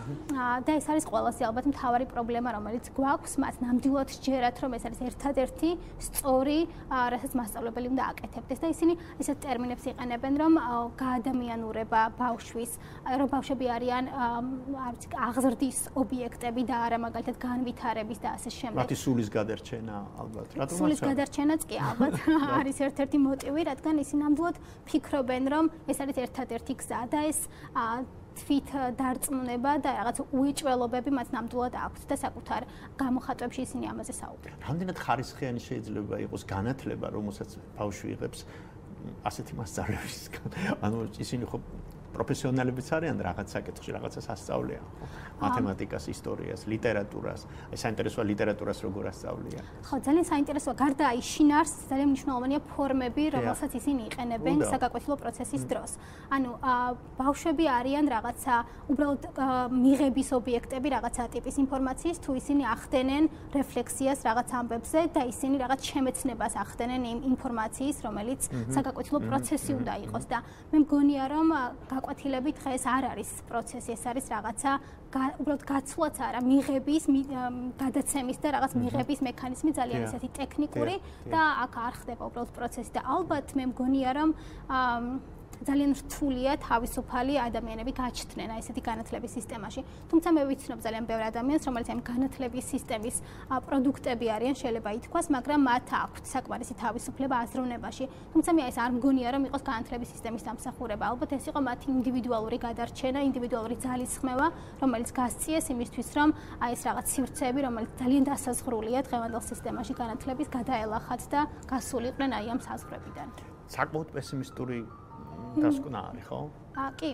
და ეს არის ყველაზე ალბათ მთავარი პრობლემა, რომელიც გვაქვს, მას ნამდვილად სჯერათ, რომ ეს არის ერთადერთი სწორი რასაც მასწავლებელი უნდა აკეთებდეს და ისინი ესეთ ტერმინებს იყენებენ, რომ გაადამიანურება ბავშვის, რომ ბავშვები არიან აღზრდის ობიექტები და არა მაგალითად განვითარების და ასე შემდეგ. მათი სულის გადარჩენა ალბათ. რატომ? სულის გადარჩენაც კი ალბათ არის ერთ-ერთი მოტივი, რადგან ისინი ნამდვილად ფიქრობენ, რომ ეს არის ერთადერთი გზა და ეს თვით დარწმუნება და რაღაც უეჭველობები მათ ნამდვილად აქვთ და საკუთარ გამოხატვებში ისინი ამაზე საუბრობენ. რამდენად ხარისხიანი შეიძლება იყოს განათლება, რომელსაც ბავშვი იღებს ასეთი მასწავლებისგან? ანუ ისინი ხო პროფესიონალებიც არიან რაღაც საკითხში, რაღაცას ასწავლიან, ხო? მათემატიკას, ისტორიას, ლიტერატურას. აი საინტერესოა ლიტერატურას როგორ ასწავლიან. ხო, ძალიან საინტერესოა. გარდა აი შინაარსს, ძალიან მნიშვნელოვანია ფორმები, რომელსაც ისინი იყენებენ საგაკვეთილო პროცესის დროს. ანუ ბავშვები არიან რაღაცა უბრალოდ მიღების ობიექტები, რაღაცა ტიპის ინფორმაციის, თუ ისინი ახდენენ რეფლექსიას რაღაც ამბებზე და ისინი რაღაც შემეცნებას ახდენენ იმ ინფორმაციის, რომელიც საგაკვეთილო პროცესი უნდა იყოს და მე მგონია, რომ გაკვეთილები დღეს არ არის პროცესი, ეს არის რაღაცა უბრალოდ გაცვლაც არა, მიღების, გადაცემის და რაღაც მიღების მექანიზმი ძალიან ისეთი ტექნიკური და აქ არ ხდება უბრალოდ პროცესი და ალბათ მე მგონია, რომ ძალიან რთულია თავისუფალი ადამიანები გაჩნდნენ აი ესეთი განათლების სისტემაში. თუმცა მე ვიცნობ ძალიან ბევრ ადამიანს, რომელიც ამ განათლების სისტემის პროდუქტები არიან, შეიძლება ითქვას, მაგრამ მათ აქვთ საკმარისი თავისუფლება აზროვნებაში. თუმცა მე ეს არ მგონია, რომ იყოს განათლების სისტემის დამსახურება. ალბათ ეს იყო მათი ინდივიდუალური გადარჩენა, ინდივიდუალური ძალისხმევა, რომელიც გასწიეს იმისთვის, რომ აი ეს რაღაც სივრცეები, რომელიც ძალიან დასაზღვრულია დღევანდელ სისტემაში განათლების, გადაელახათ და გასულიყვნენ აი ამ საზღვრებიდან. საკმაოდ პესიმისტური დასკვნა არის, ხო? კი,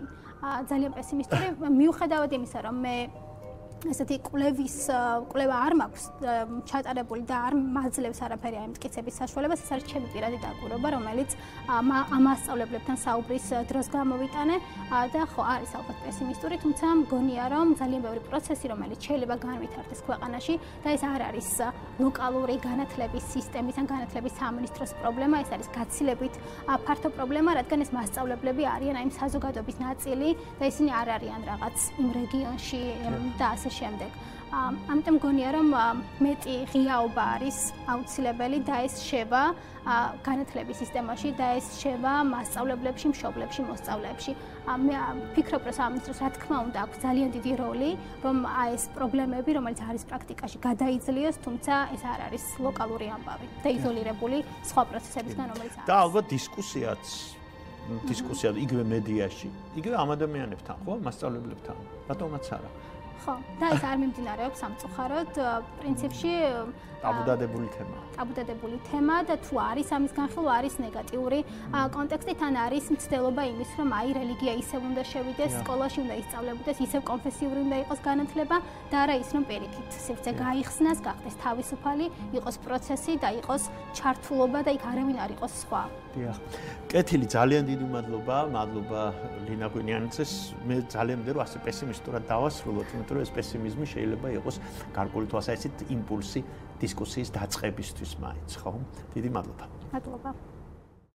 ძალიან პესიმისტური. მიუხედავად იმისა, რომ მე ესეთი კვლევა არ მაქვს ჩატარებული და არ მაძლევს არაფერი აი მტკიცების საშუალებას, ეს არის ჩემი პირადი დაკვირვება, რომელიც ამ მასწავლებლებთან საუბრის დროს გამოვიტანე და ხო არის ალბათ პესიმისტური, თუმცა მგონია, რომ ძალიან ბევრი პროცესი, რომელიც შეიძლება განვითარდეს ქვეყანაში და ეს არ არის ლოკალური განათლების სისტემის ან განათლების სამინისტროს პრობლემა, ეს არის გაცილებით ფართო პრობლემა, რადგან ეს მასწავლებლები არიან აი საზოგადოების ნაწილი და ისინი არ არიან რაღაც იმ რეგიონში და ასე შემდეგ. ამიტომ მგონია, რომ მეტი ღიაობა არის აუცილებელი და ეს შევა განათლების სისტემაში და ეს შევა მასწავლებლებში, მშობლებში, მოსწავლეებში. მე ვფიქრობ, რომ სამინისტროს რა თქმა უნდა აქვს ძალიან დიდი როლი, რომ ეს პრობლემები, რომელიც არის პრაქტიკაში, გადაიძლიოს, თუმცა ეს არ არის ლოკალური ამბავი და იზოლირებული სხვა პროცესებისგან, რომელიც არის. და ალბათ დისკუსია იგივე მედიაში, იგივე ამ ადამიანებთან, ხო, მასწავლებლებთან. რატომაც არა? ხო, და ეს არ მიმდინარეობს სამწუხაროდ, პრინციპში ტაბუდადებული თემა და თუ არის ამის განხილვა, არის ნეგატიური კონტექსტი, თან არის მცდელობა იმის, რომ აი რელიგია ისევ უნდა შევიდეს სკოლაში, უნდა ისწავლებოდეს, ისევ კონფესიური უნდა იყოს განათლება და არა ის, რომ პირიქით სივრცე გაიხსნას, გახდეს თავისუფალი, იყოს პროცესი და იყოს ჩართულობა და იქ არავინ არ იყოს სხვა. დიახ. კეთილი, ძალიან დიდი მადლობა ლინა გვინიანიძეს. მე ძალიან მდე რომ ასე პესიმისტურად დავასრულოთ, იმიტომ რომ ეს პესიმიზმი შეიძლება იყოს გარკვეული თვალსაზრისით იმპულსი დისკუსიის დაწყებისთვის მაინც, ხო? დიდი მადლობა. მადლობა.